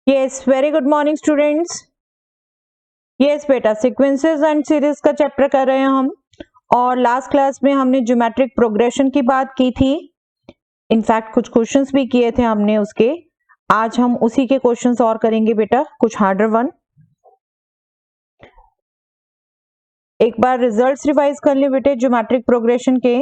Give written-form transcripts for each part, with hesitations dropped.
Yes, very good morning students. Yes बेटा, sequences and series का chapter कर रहे हैं हम, और लास्ट क्लास में हमने ज्योमेट्रिक प्रोग्रेशन की बात की थी। इनफैक्ट कुछ क्वेश्चंस भी किए थे हमने उसके। आज हम उसी के क्वेश्चंस और करेंगे बेटा, कुछ हार्डर वन। एक बार रिजल्ट्स रिवाइज कर ले बेटे ज्योमेट्रिक प्रोग्रेशन के।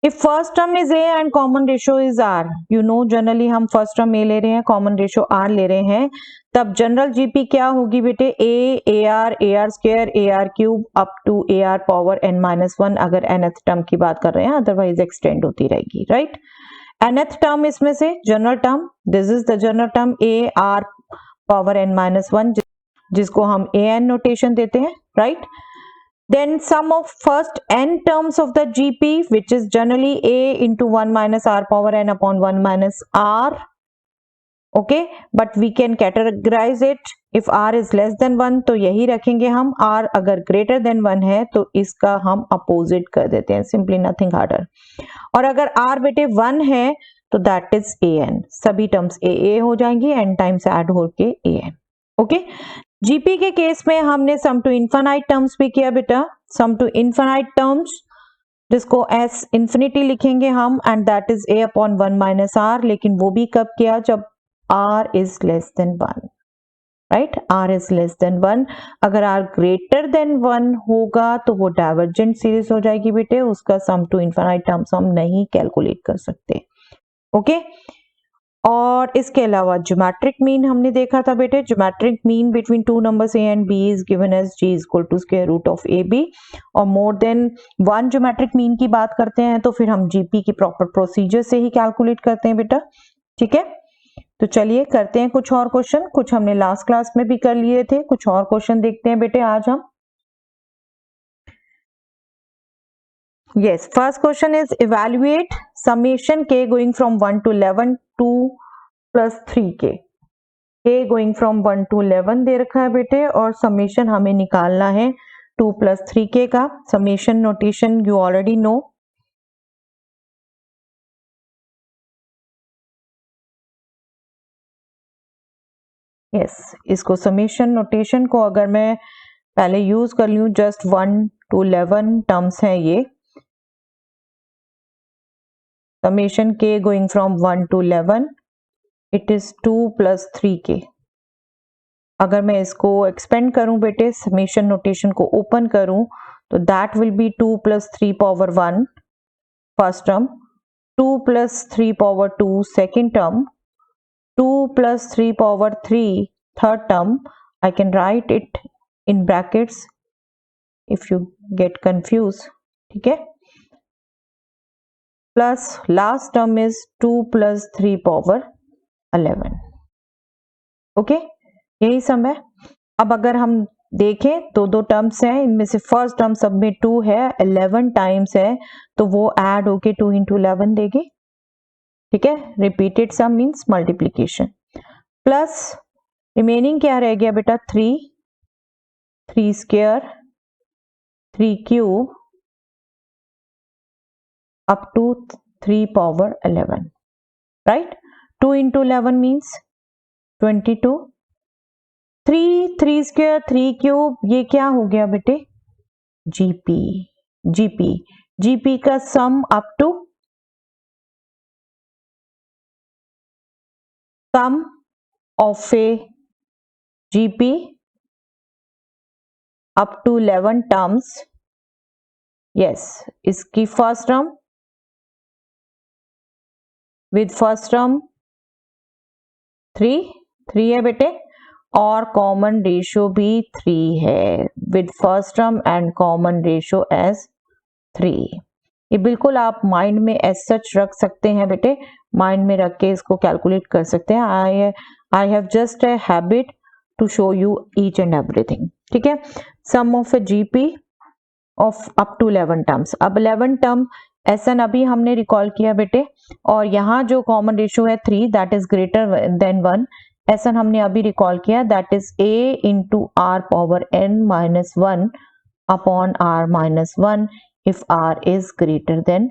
If first term is A and common ratio is R, you know generally हम फर्स्ट टर्म A ले रहे हैं, कॉमन रेशियो R ले रहे हैं, तब जनरल जीपी क्या होगी बेटे? A AR square AR cube up to AR power n-1 अगर nth टर्म की बात कर रहे हैं, अदरवाइज एक्सटेंड होती रहेगी, राइट। nth टर्म इसमें से general term, this is the general term AR power n-1 जिसको हम AN नोटेशन देते हैं, right. Then sum of first n terms of the GP, which is generally A into 1 minus R power n upon 1 minus R. Okay, but we can categorize it. If R is less than 1 तो यही रखेंगे हम, R अगर greater than 1 है तो इसका हम opposite कर देते हैं, simply nothing harder. और अगर R बेटे 1 है तो that is AN, सभी terms AA हो जाएंगी, n times add होके AN. Okay. जीपी के केस में हमने सम टू इनफाइनाइट टर्म्स भी किया बेटा, सम टू इनफाइनाइट टर्म्स जिसको एस इंफिनिटी लिखेंगे हम, and that is A upon 1 minus R, लेकिन वो भी कब किया? जब R is less than 1, right. R is less than 1, अगर आर ग्रेटर देन 1 होगा तो वो डाइवर्जेंट सीरीज हो जाएगी बेटे, उसका सम टू इनफाइनाइट टर्म्स हम नहीं कैलकुलेट कर सकते। ओके और इसके अलावा ज्योमेट्रिक मीन हमने देखा था बेटे, geometric mean between two numbers a and b is given as G equal to square root of a b, और more than one geometric mean की बात करते हैं तो फिर हम जीपी की प्रॉपर प्रोसीजर से ही कैलकुलेट करते हैं बेटा, ठीक है। तो चलिए करते हैं कुछ और क्वेश्चन, कुछ हमने लास्ट क्लास में भी कर लिए थे, कुछ और क्वेश्चन देखते हैं बेटे आज हम। Yes, first question is evaluate summation k going from 1 to 11 2 plus 3k. k going from 1 to 11 दे रखा है बेटे, और समेशन हमें निकालना है 2 plus 3k का। Summation notation you already know. Yes, इसको समेशन नोटेशन को अगर मैं पहले यूज कर लूं, जस्ट 1 to 11 टर्म्स हैं ये। Summation k going from 1 to 11, it is 2 plus 3k. अगर मैं इसको एक्सपेंड करूं बेटे, समेशन नोटेशन को ओपन करूं, तो that will B 2 plus 3 power 1 first term, 2 plus 3 power 2 second term, 2 plus 3 power 3 third term. I can write it in brackets if you get confused, ठीक है। Plus last term is 2 plus 3 power 11. Okay यही सम है। अब अगर हम देखें तो दो टर्म्स हैं, इनमें से फर्स्ट टर्म सब में 2 है, 11 टाइम्स है, तो वो ऐड होके 2 into 11 देगी, ठीक है। रिपीटेड सम मीन्स मल्टीप्लीकेशन। प्लस रिमेनिंग क्या रह गया बेटा? 3 square 3 cube up to 3 power 11, right? 2 into 11 means 22. 3 square 3 cube, ये क्या हो गया बेटे? जीपी का sum up to sum of a GP up to 11 terms. Yes, इसकी first term with first term 3 है बेटे, और कॉमन रेशियो भी 3 है, with first term and common ratio as 3। ये बिल्कुल आप माइंड में एज सच रख सकते हैं बेटे, माइंड में रख के इसको कैलकुलेट कर सकते हैं। I have just a habit to show you each and everything, ठीक है। Sum of a GP of up to 11 terms. अब 11 टर्म एसएन अभी हमने रिकॉल किया बेटे, और यहाँ जो कॉमन रेशियो है 3 that is greater than 1, SN हमने अभी रिकॉल किया, that is a into are power n-1 upon r-1 if r is greater than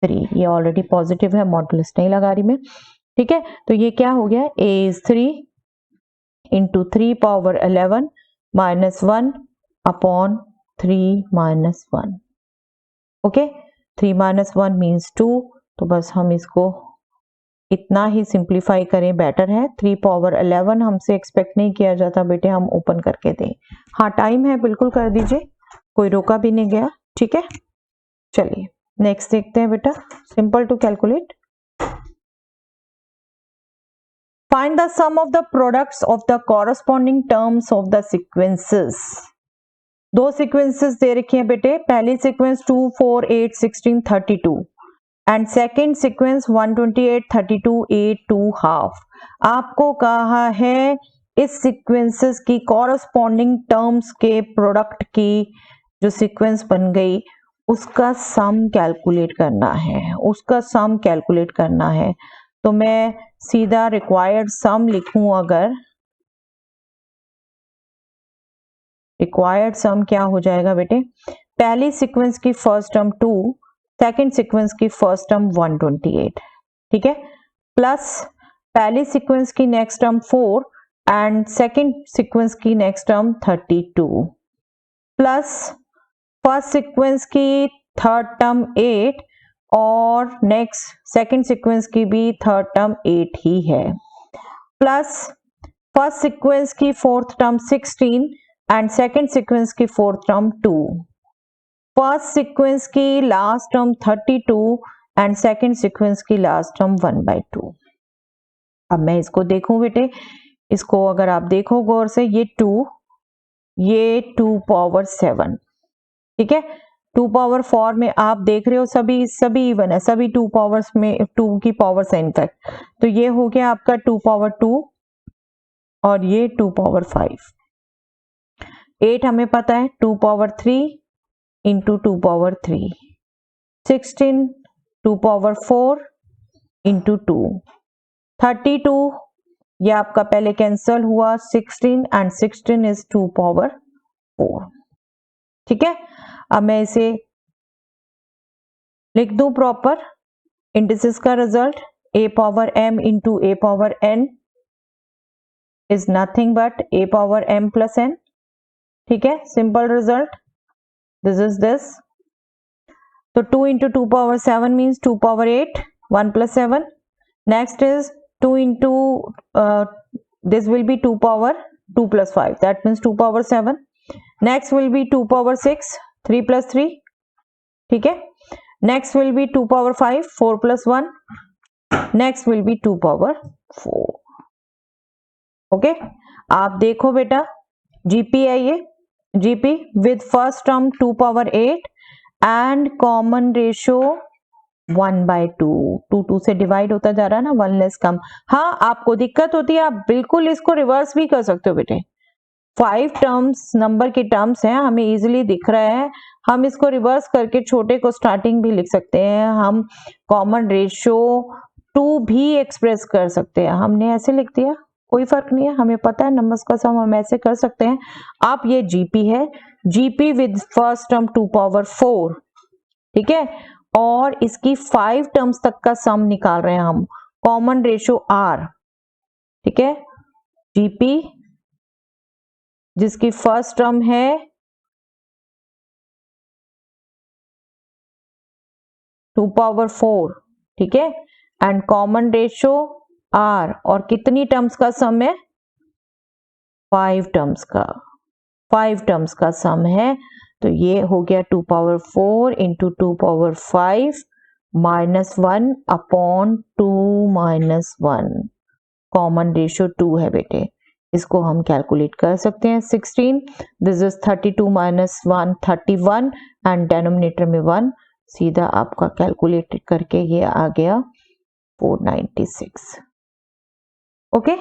3। ये ऑलरेडी पॉजिटिव है, मॉडुलस नहीं लगा रही मैं। ठीक है, तो ये क्या हो गया, a is 3 into 3 power 11 minus 1 upon 3 minus 1. Okay, 3 minus 1 means 2, तो बस हम इसको इतना ही सिंप्लीफाई करें बेटर है। 3 पावर 11 हमसे एक्सपेक्ट नहीं किया जाता बेटे, हम ओपन करके दें। हाँ टाइम है, बिल्कुल कर दीजिए, कोई रोका भी नहीं गया। ठीक है, चलिए नेक्स्ट देखते हैं बेटा, simple to calculate. Find the sum of the products of the corresponding terms of the sequences. दो सीक्वेंसेस दे रखी हैं बेटे, पहली sequence 2, 4, 8, 16, 32 and second sequence 128, 32, 8, 2 half. आपको कहा है इस सीक्वेंसेस की कॉरस्पॉन्डिंग टर्म्स के प्रोडक्ट की जो सीक्वेंस बन गई उसका सम कैलकुलेट करना है, उसका सम कैलकुलेट करना है। तो मैं सीधा रिक्वायर्ड सम लिखूं, अगर रिक्वायर्ड सम क्या हो जाएगा बेटे, पहली सीक्वेंस की फर्स्ट टर्म 2, सेकंड सीक्वेंस की फर्स्ट टर्म 128, ठीक है, प्लस पहली सीक्वेंस की next term 4 and second sequence की next term 32, plus first sequence की थर्ड टर्म 8 और नेक्स्ट सेकंड सीक्वेंस की भी थर्ड टर्म 8 ही है, प्लस फर्स्ट सीक्वेंस की fourth term 16 and second sequence की फोर्थ टर्म 2, फर्स्ट सीक्वेंस की last term 32 and second sequence की लास्ट टर्म 1/2। अब मैं इसको देखूं बेटे, इसको अगर आप देखो गौर से, ये 2 पावर 7, ठीक है, 2 पावर 4 में आप देख रहे हो सभी इवन है, सभी 2 पावर्स में 2 की पावर्स है इनफैक्ट, तो ये हो गया आपका 2 पावर 2 और ये 2 पावर 5। 8 हमें पता है 2 power 3 into 2 power 3, 16 2 power 4 into 2, 32 ये आपका पहले कैंसल हुआ, 16 एंड 16 इज 2 पावर 4। ठीक है, अब मैं इसे लिख दूं प्रॉपर, इंडिसेस का result a power m into a power n is nothing but a power m plus n। ठीक है, simple result, this is this. तो 2 into 2 power 7 means 2 power 8, 1 plus 7। Next is 2 into this will be 2 power 2 plus 5, that means 2 power 7. Next will be 2 power 6, 3 plus 3, ठीक है, next will be 2 power 5, 4 plus 1, next will be 2 power 4। Okay, आप देखो बेटा GP है ये, GP with first term 2 power 8 and common ratio 1/2, 2 से divide होता जा रहा है ना, 1 लेस कम। हाँ आपको दिक्कत होती है, आप बिल्कुल इसको रिवर्स भी कर सकते हो बेटे, 5 टर्म्स नंबर की टर्म्स हैं, हमें इजीली दिख रहा है, हम इसको रिवर्स करके छोटे को स्टार्टिंग भी लिख सकते हैं, हम कॉमन रेशो 2 भी एक्सप्रेस कर सकते हैं। हमने ऐसे लिख दिया, कोई फर्क नहीं है, हमें पता है नंबर्स का सम हम ऐसे कर सकते हैं। आप ये जीपी है, GP with first term 2 power 4, ठीक है, और इसकी 5 टर्म्स तक का सम निकाल रहे हैं हम, कॉमन रेशो आर, ठीक है, जीपी जिसकी फर्स्ट टर्म है 2 पावर 4, ठीक है, एंड कॉमन रेशो आर, और कितनी टर्म्स का सम है, 5 टर्म्स का सम है। तो ये हो गया 2 power 4 into 2 power 5 minus 1 upon 2 minus 1, common ratio 2 है बेटे, इसको हम कैलकुलेट कर सकते हैं। 16, this is 32 minus 1 31 and denominator में 1, सीधा आपका कैलकुलेट करके ये आ गया 496। ओके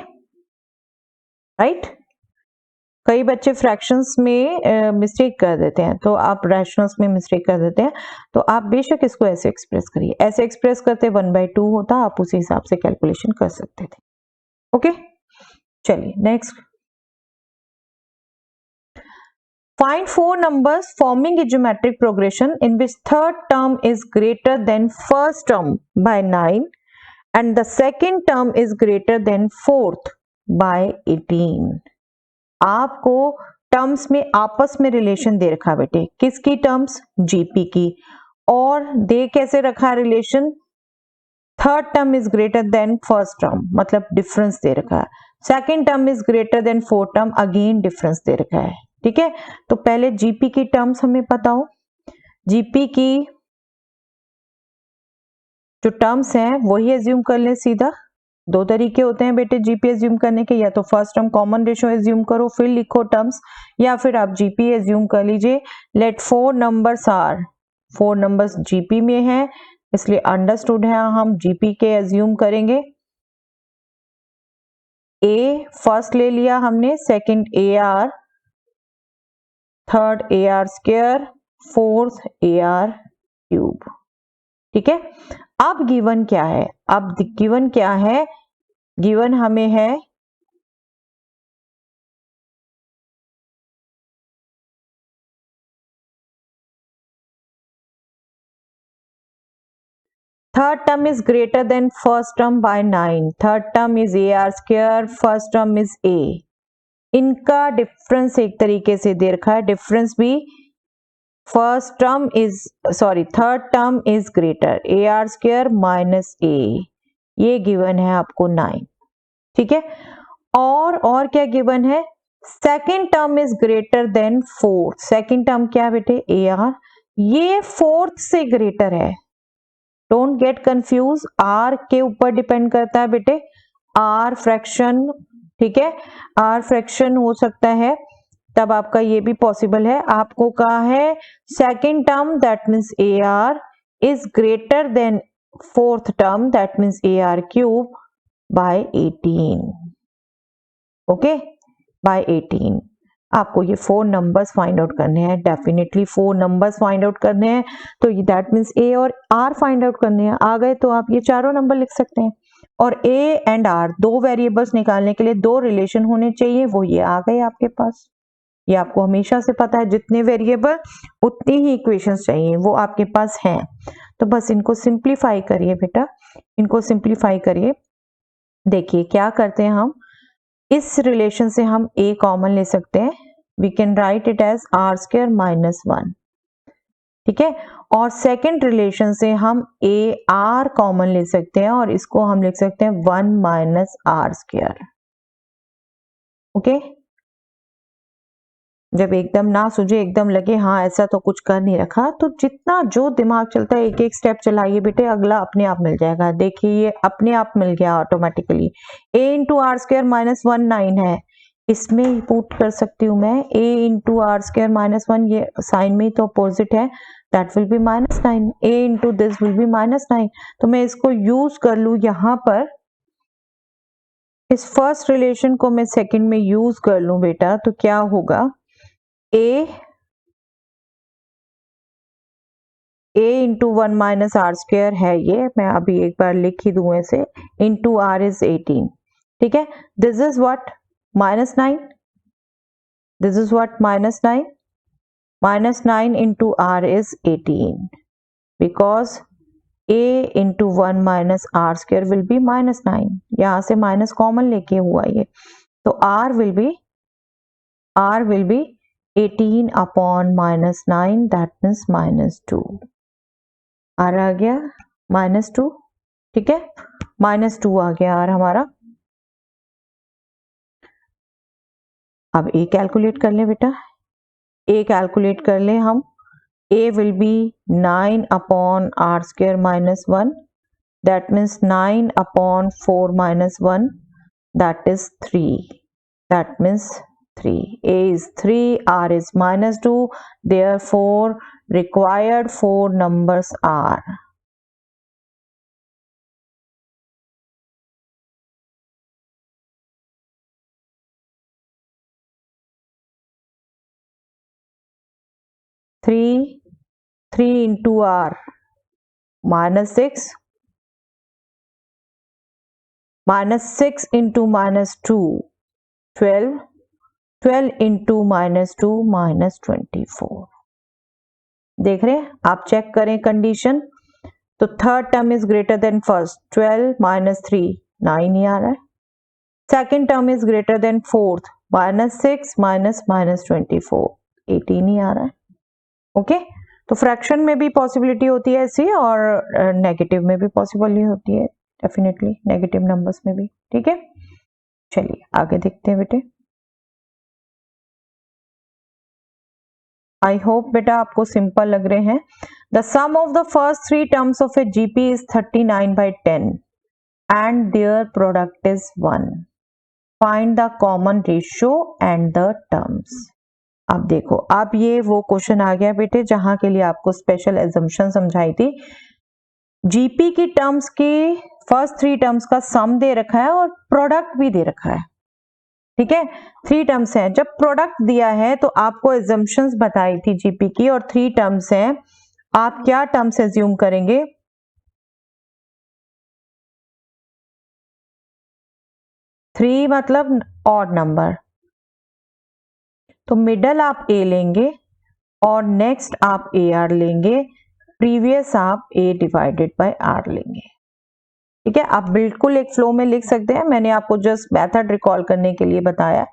राइट, कई बच्चे फ्रैक्शंस में मिस्टेक कर देते हैं, तो आप रैशनल्स में मिस्टेक कर देते हैं, तो आप बेशक इसको ऐसे एक्सप्रेस करिए, ऐसे एक्सप्रेस करते 1/2 होता, आप उसी हिसाब से कैलकुलेशन कर सकते थे। ओके चलिए next, find 4 numbers forming a geometric progression in which third term is greater than first term by 9 and the second term is greater than fourth by 18. आपको टर्म्स में आपस में रिलेशन दे रखा बेटे, किसकी टर्म्स? जीपी की। और दे कैसे रखा relation? Third term is greater than first term, मतलब डिफरेंस दे रखा है। Second term is greater than fourth term, again difference दे रखा है। ठीक है, तो पहले जीपी की टर्म्स हमें पता हो। जीपी की जो टर्म्स हैं वही एज्यूम कर ले सीधा। दो तरीके होते हैं बेटे जीपी एज्यूम करने के, या तो first term common ratio assume करो फिर लिखो टर्म्स, या फिर आप जीपी एज्यूम कर लीजिए। लेट फोर नंबर्स जीपी में है, इसलिए अंडरस्टूड है हम जीपी के एज्यूम करेंगे। ए फर्स्ट ले लिया हमने, second A R, third A r square, fourth A R cube. ठीक है, अब गिवन क्या है? अब गिवन क्या है? गिवन हमें है third term is greater than first term by 9, third term is AR square, first term is A। इनका डिफरेंस एक तरीके से दे रखा है, डिफरेंस भी first term is third term is greater AR square minus A, ये गिवन है आपको 9। ठीक है, और क्या गिवन है? Second term is greater than fourth. Second term क्या है बेटे? AR, ये फोर्थ से ग्रेटर है। डोंट गेट कंफ्यूज, आर के ऊपर डिपेंड करता है बेटे, आर फ्रैक्शन। ठीक है, आर फ्रैक्शन हो सकता है, तब आपका ये भी पॉसिबल है। आपको कहा है second term that means A R is greater than fourth term that means A R cube by 18। Okay, by 18 आपको ये फोर नंबर्स फाइंड आउट करने हैं, definitely four numbers find out करने हैं। तो दैट मीन्स ए और आर फाइंड आउट करने हैं। आ गए तो आप ये चारों नंबर लिख सकते हैं। और ए एंड आर दो वेरिएबल्स निकालने के लिए दो रिलेशन होने चाहिए, वो ये आ गए आपके पास। ये आपको हमेशा से पता है, जितने वेरिएबल उतनी ही इक्वेशंस चाहिए, वो आपके पास हैं। तो बस इनको सिंप्लीफाई करिए बेटा, इनको सिंप्लीफाई करिए। देखिए क्या करते हैं हम, इस रिलेशन से हम a कॉमन ले सकते हैं, we can write it as R square minus 1। ठीक है, और सेकेंड रिलेशन से हम ए आर कॉमन ले सकते हैं, और इसको हम लिख सकते हैं 1 माइनस आर स्क्वायर। ओके, जब एकदम ना सूझे, एकदम लगे हाँ ऐसा तो कुछ कर नहीं रखा, तो जितना जो दिमाग चलता है एक एक स्टेप चलाइए बेटे, अगला अपने आप मिल जाएगा। देखिए ये अपने आप मिल गया automatically. a into R square minus 1 9 है, इसमें ही पुट कर सकती हूँ मैं a into R square minus 1, ये साइन में ही तो अपोजिट है, that will be minus 9। a into this will be minus 9। तो मैं इसको यूज कर लू यहाँ पर, इस फर्स्ट रिलेशन को मैं सेकेंड में यूज कर लू बेटा, तो क्या होगा? a into 1 minus R square है, ये मैं अभी एक बार लिख ही दूं ऐसे, इंटू आर इज 18। ठीक है, this is what? Minus 9, this is what? Minus 9, minus 9 into R is 18, because a into 1 minus R square will be minus 9, यहां से माइनस कॉमन लेके हुआ ये, तो r will be 18 upon minus 9, that means minus 2। R आ गया minus 2। ठीक है, माइनस 2 आ गया आर हमारा। अब ए कैलकुलेट कर ले बेटा, ए कैलकुलेट कर ले हम। A will be 9 upon r square minus 1, that means 9 upon 4 minus 1, that is 3, that means 3। a is 3, r is minus 2, therefore required four numbers are 3 into r minus 6, minus 6 into minus 2 12, 12 into minus 2 minus 24। देख रहे हैं आप, check करें condition. तो third term is greater than first, 12 minus 3 9 ही आ रहा है। Second term is greater than fourth, minus 6 minus minus 24 18 ही आ रहा है। ओके तो फ्रैक्शन में भी पॉसिबिलिटी होती है ऐसी, और नेगेटिव में भी पॉसिबिलिटी होती है, डेफिनेटली नेगेटिव नंबर्स में भी। ठीक है, चलिए आगे देखते हैं बेटे। आई होप बेटा आपको सिंपल लग रहे हैं। The sum of the first three terms of a GP is 39/10 and their product is 1। Find the common ratio and the terms. अब देखो, अब ये वो क्वेश्चन आ गया बेटे जहां के लिए आपको स्पेशल एजम्पशन समझाई थी। जीपी की टर्म्स की फर्स्ट थ्री टर्म्स का सम दे रखा है और प्रोडक्ट भी दे रखा है। ठीक है, थ्री टर्म्स हैं। जब प्रोडक्ट दिया है तो आपको एजम्पशंस बताई थी जीपी की, और थ्री टर्म्स हैं, आप क्या टर्म्स एज्यूम करेंगे? थ्री मतलब ऑड नंबर, तो मिडल आप ए लेंगे और नेक्स्ट आप ए आर लेंगे, प्रीवियस आप ए डिवाइडेड बाय आर लेंगे। ठीक है, आप बिल्कुल एक फ्लो में लिख सकते हैं, मैंने आपको जस्ट मेथड रिकॉल करने के लिए बताया।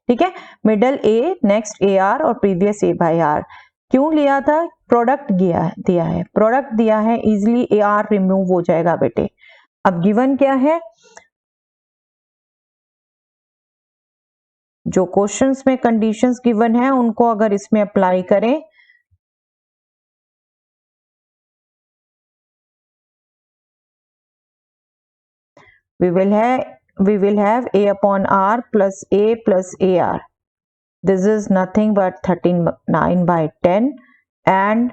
ठीक है, middle A, next A R और प्रीवियस ए बाय आर। क्यों लिया था? प्रोडक्ट दिया है, प्रोडक्ट दिया है, इजिली ए आर रिमूव हो जाएगा बेटे। अब गिवन क्या है? जो क्वेश्चंस में कंडीशंस गिवन है उनको अगर इसमें अप्लाई करें, we will have a upon r plus ar. This is nothing but 39/10 and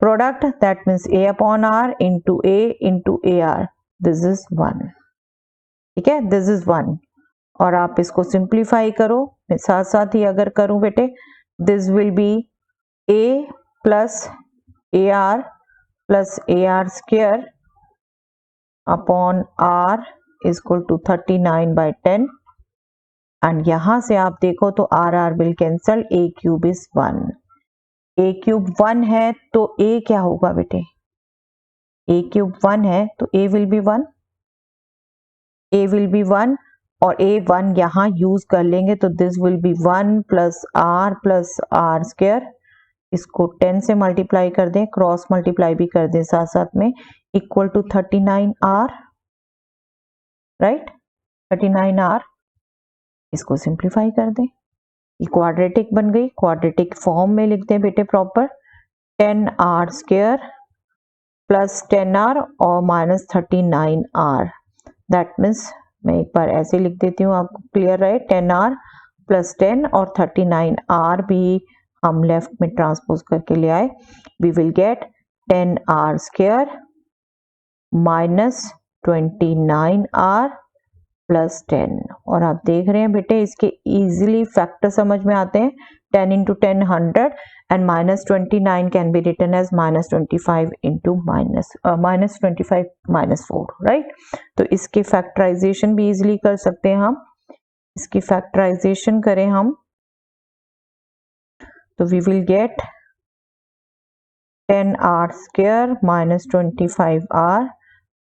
product, that means a upon r into a into ar. This is 1. ठीक है, this is 1। और आप इसको सिंप्लीफाई करो, मैं साथ साथ ही अगर करूं बेटे, this will be a plus ar plus ar square upon r is equal to 39/10। And यहां से आप देखो तो R R will cancel, A cube is 1। A cube 1 है तो ए क्या होगा बेटे? ए क्यूब 1 है तो a will be 1, a will be 1 और ए 1 यहां यूज कर लेंगे तो this will be 1 plus r square. इसको 10 से मल्टीप्लाई कर दें, क्रॉस मल्टीप्लाई भी कर दें साथ साथ में, equal to 39 R, right, 39 R. इसको सिंप्लीफाई कर दें, ये क्वाड्रेटिक बन गई, क्वाड्रेटिक फॉर्म में लिखते हैं बेटे proper, 10r square plus 10r और माइनस 39r। दैट मीन्स मैं एक बार ऐसे लिख देती हूँ, आपको क्लियर रहे, 10r प्लस 10 और 39r भी हम लेफ्ट में ट्रांसपोज करके ले आए। We will get 10r square minus 29r plus 10। और आप देख रहे हैं बेटे इसके इजीली फैक्टर समझ में आते हैं, 10 into 10 100 and minus 29 can be written as minus 25 into minus 25 minus 4, right. तो इसके फैक्टराइजेशन भी इजीली कर सकते हैं हम। इसकी फैक्टराइजेशन करें हम तो we will get 10r square minus 25r।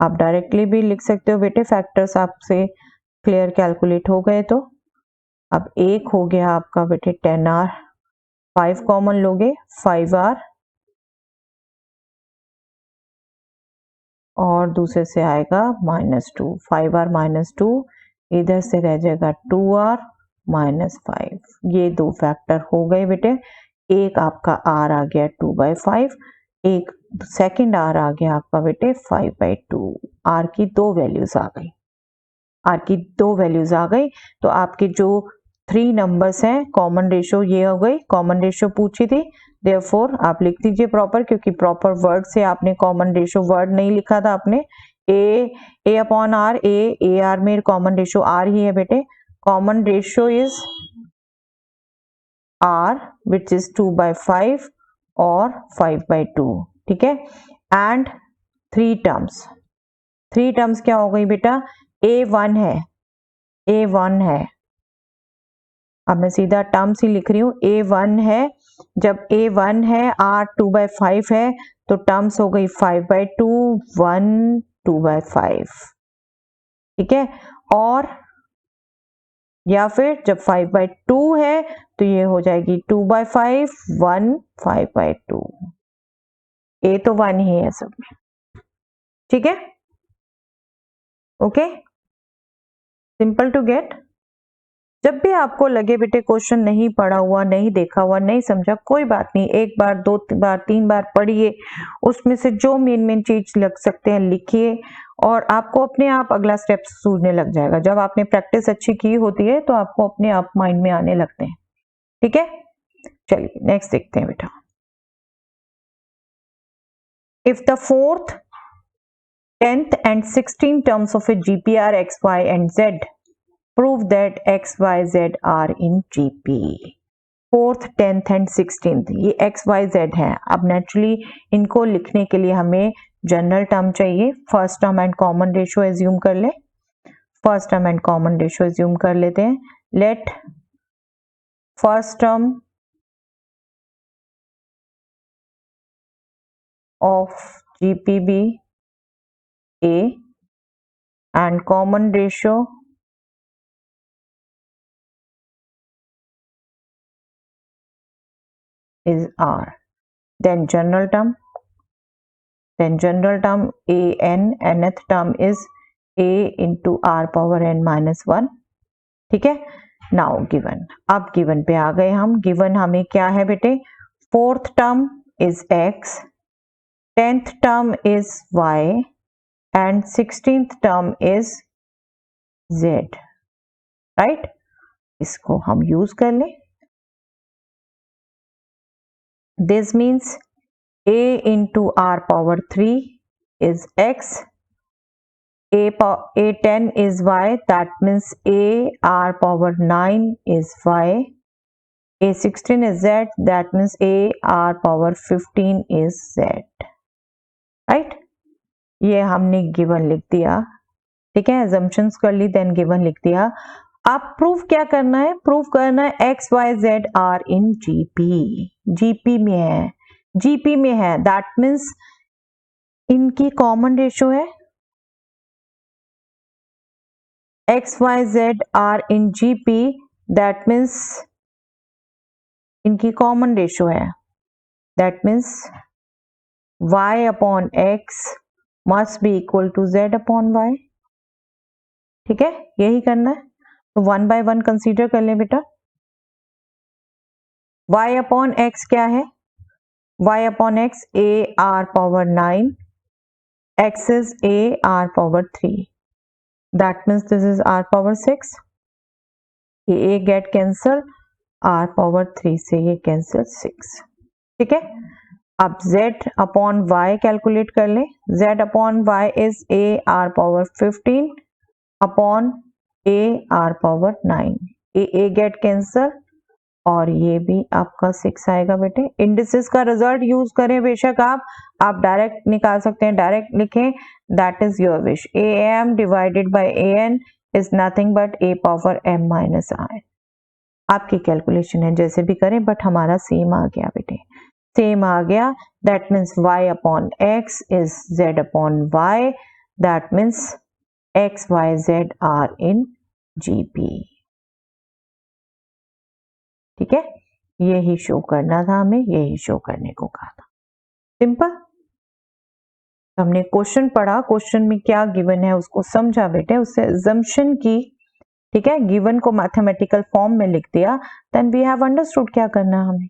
आप डायरेक्टली भी लिख सकते हो बेटे, फैक्टर्स आपसे क्लियर कैलकुलेट हो गए। तो अब एक हो गया आपका बेटे 10r, 5 कॉमन लोगे 5r, और दूसरे से आएगा -2, 5r माइनस 2, इधर से रह जाएगा 2r माइनस 5। ये दो फैक्टर हो गए बेटे। एक आपका r आ गया 2/5, एक सेकंड r आ गया आपका बेटे 5/2। r की दो वैल्यूज आ गई, r की दो वैल्यूज आ गई। तो आपके जो 3 नंबर्स हैं, कॉमन रेशियो ये हो गई, कॉमन रेशियो पूछी थी, देयरफॉर आप लिख दीजिए प्रॉपर, क्योंकि प्रॉपर वर्ड से आपने कॉमन रेशियो वर्ड नहीं लिखा था आपने। A upon R, A R में कॉमन रेशियो आर ही है बेटे। Common ratio is R which is 2/5 और 5/2। ठीक है, एंड 3 टर्म्स क्या हो गई बेटा? A1 है, A1 है, अब मैं सीधा टर्म्स ही लिख रही हूँ। A1 है, जब A1 है, R 2/5 है, तो टर्म्स हो गई 5/2, 1 2/5, ठीक है। और या फिर जब 5/2 है तो ये हो जाएगी 2/5, 1 5/2। A तो 1 ही है सब में, ठीक है। Okay, simple to get. जब भी आपको लगे बेटे क्वेश्चन नहीं पढ़ा हुआ, नहीं देखा हुआ, नहीं समझा, कोई बात नहीं, एक बार, दो बार, 3 बार पढ़िए, उसमें से जो मेन चीज लग सकते हैं लिखिए, और आपको अपने आप अगला स्टेप सूझने लग जाएगा। जब आपने प्रैक्टिस अच्छी की होती है तो आपको अपने आप माइंड में आने लगते हैं, ठीक है। चलिए नेक्स्ट देखते हैं बेटा। If the 4th, 10th and 16th terms of a GP are x, y and z, prove that x, y, z are in GP। 4th, 10th and 16th ये x, y, z है। अब naturally इनको लिखने के लिए हमें general term चाहिए। First term and common ratio assume कर ले, first term and common ratio assume कर लेते हैं। Late first term of GP be A and common ratio is R. Then general term an, nth term is A into R power n minus 1, ठीक है। Now given, अब given पे आ गए हम। Given हमें क्या है बेटे, 4th term is x, 10th term is y and 16th term is z, right. इसको हम यूज कर लें। This means A into R power 3 is x, A10 is y, that means A R power 9 is y, A16 is z, that means A R power 15 is z, right। ये हमने given लिख दिया, ठीक है, assumptions कर ली, then given लिख दिया। अब प्रूफ क्या करना है, प्रूफ करना है x, y, z are in GP में है, GP में है, दैट मीन्स इनकी कॉमन रेशियो है। x, y, z are in GP, that means इनकी कॉमन रेशियो है, that means y upon x must be equal to z upon y, ठीक है, यही करना है। तो 1 by 1 कंसीडर कर लें बेटा। y अपॉन x क्या है, y upon x a r power 9, x is a r power 3, that means this is r power 6, ये a get cancel, r power 3 से ये कैंसिल 6, ठीक है। अब z अपॉन y कैलकुलेट कर ले, z upon y is a r power 15 upon a r power 9, a get cancel और ये भी आपका 6 आएगा बेटे। इंडिसेस का रिजल्ट यूज करें बेशक आप डायरेक्ट निकाल सकते हैं, डायरेक्ट लिखें, that is your wish. am divided by an is nothing but a power m minus i। आपकी कैलकुलेशन है, जैसे भी करें, बट हमारा सेम आ गया बेटे, सेम आ गया। That means y upon x is z upon y, that means x, y, z are in GP, ठीक है। यही शो करना था हमें, यही शो करने को कहा था, सिंपल। हमने क्वेश्चन पढ़ा, क्वेश्चन में क्या गिवन है उसको समझा बेटे, उससे अजम्पशन की, ठीक है, गिवन को मैथमेटिकल फॉर्म में लिख दिया, देन वी हैव अंडरस्टूड क्या करना है हमें।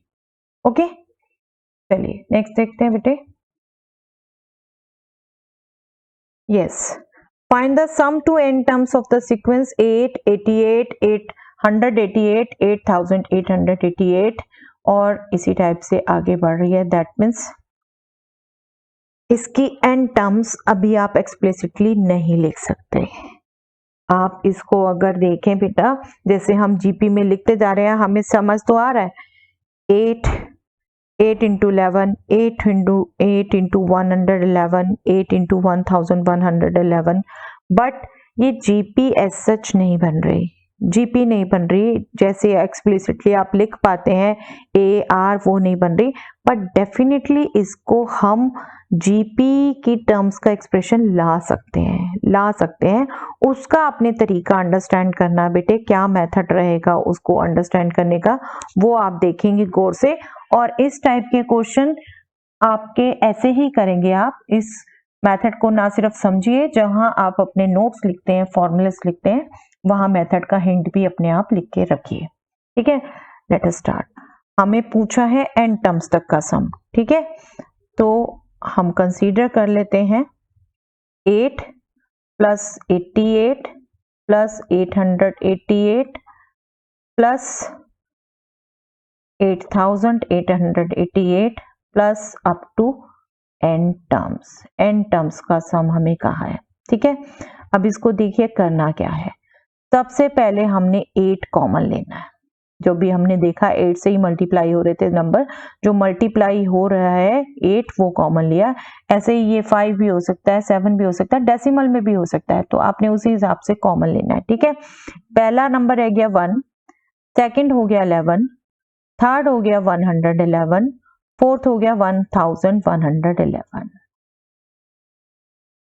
ओके, चलिए नेक्स्ट देखते हैं बेटे। Yes, find the sum to n terms of the sequence 8, 88, 888, 8888 और इसी टाइप से आगे बढ़ रही है। दैट मीन्स इसकी n टर्म्स अभी आप एक्सप्लिसिटली नहीं लिख सकते। आप इसको अगर देखें बेटा, जैसे हम GP में लिखते जा रहे हैं, हमें समझ तो आ रहा है, 8 into 11, 8 into 111, 8 into 1111, बट ये GP एज सच नहीं बन रही, जीपी नहीं बन रही, जैसे एक्सप्लिसिटली आप लिख पाते हैं ए आर, वो नहीं बन रही, बट डेफिनेटली इसको हम जीपी की टर्म्स का एक्सप्रेशन ला सकते हैं। उसका अपने तरीका अंडरस्टैंड करना बेटे, क्या मेथड रहेगा उसको अंडरस्टैंड करने का, वो आप देखेंगे गौर से। और इस टाइप के क्वेश्चन आपके ऐसे ही करेंगे आप। इस मेथड को ना सिर्फ समझिए, जहां आप अपने नोट्स लिखते हैं, फॉर्मूलेस लिखते हैं, वहां मेथड का हिंट भी अपने आप लिख के रखिए। ठीक है, लेट अस स्टार्ट। हमें पूछा है n टर्म्स तक का सम। ठीक है, तो हम कंसीडर कर लेते हैं 8 plus 88 plus 888 plus 8888 plus up to n terms का सम हमें कहा है। ठीक है, अब इसको देखिए करना क्या है। सबसे पहले हमने 8 कॉमन लेना है। जो भी हमने देखा 8 से ही मल्टीप्लाई हो रहे थे नंबर, जो मल्टीप्लाई हो रहा है 8 वो कॉमन लिया। ऐसे ही ये 5 भी हो सकता है, 7 भी हो सकता है, डेसिमल में भी हो सकता है, तो आपने उसी हिसाब से कॉमन लेना है। ठीक है, पहला नंबर रह गया 1, सेकंड हो गया 11, थर्ड हो गया 111, फोर्थ हो गया 1111।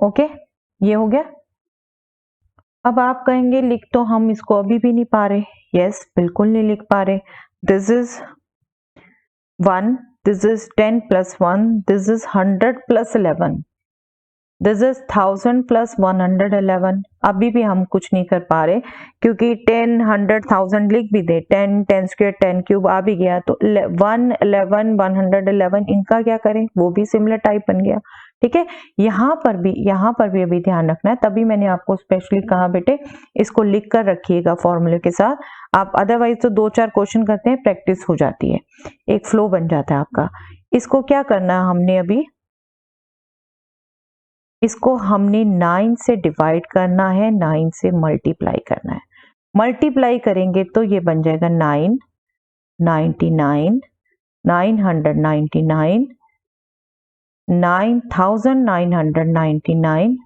ओके, ये हो गया। अब आप कहेंगे लिख तो हम इसको अभी भी नहीं पा रहे। यस, बिल्कुल नहीं लिख पा रहे। This is 1, this is 10 plus 1, this is 100 plus 11, this is 1000 plus 111। अभी भी हम कुछ नहीं कर पा रहे, क्योंकि 10 100 1000 लिख भी दे, 10 10 स्क्वायर 10 क्यूब आ भी गया, तो 1 11 111 इनका क्या करें, वो भी सिमिलर टाइप बन गया। ठीक है, यहाँ पर भी अभी ध्यान रखना है, तभी मैंने आपको स्पेशली कहा बेटे इसको लिख कर रखिएगा फॉर्मूले के साथ। आप अदरवाइज तो 2-4 क्वेश्चन करते हैं, प्रैक्टिस हो जाती है, एक फ्लो बन जाता है आपका। इसको क्या करना है हमने अभी, इसको हमने 9 से डिवाइड करना है, 9 से मल्टीप्लाई करना है। मल्टीप्लाई करेंगे तो ये बन जाएगा 9 99 999 9999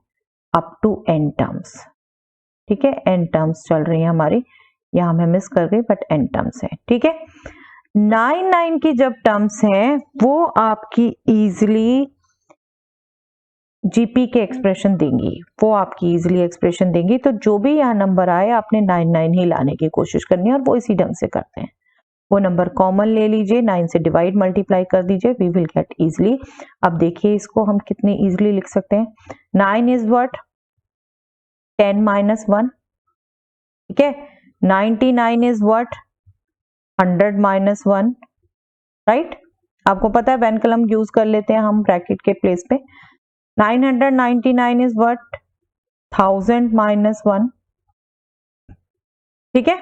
अप टू n टर्म्स। ठीक है, n टर्म्स चल रही है हमारी, यहां मैं मिस कर गई, बट n टर्म्स है। ठीक है, 99 की जब टर्म्स है वो आपकी इजीली जीपी के एक्सप्रेशन देंगी, वो आपकी इजीली एक्सप्रेशन देंगी। तो जो भी यहाँ नंबर आए आपने 99 ही लाने की कोशिश करनी है, और वो इसी ढंग से करते हैं। वो नंबर कॉमन ले लीजिए, 9 से डिवाइड मल्टीप्लाई कर दीजिए, वी विल गेट इजीली। अब देखिए इसको हम कितनी इजीली लिख सकते हैं। 9 इज व्हाट, 10 माइनस 1। ठीक है, 99 इज व्हाट, 100 माइनस 1। राइट, आपको पता है वेनकलम यूज कर लेते हैं हम ब्रैकेट के प्लेस पे। 999 इज व्हाट, 1000 माइनस 1। ठीक है,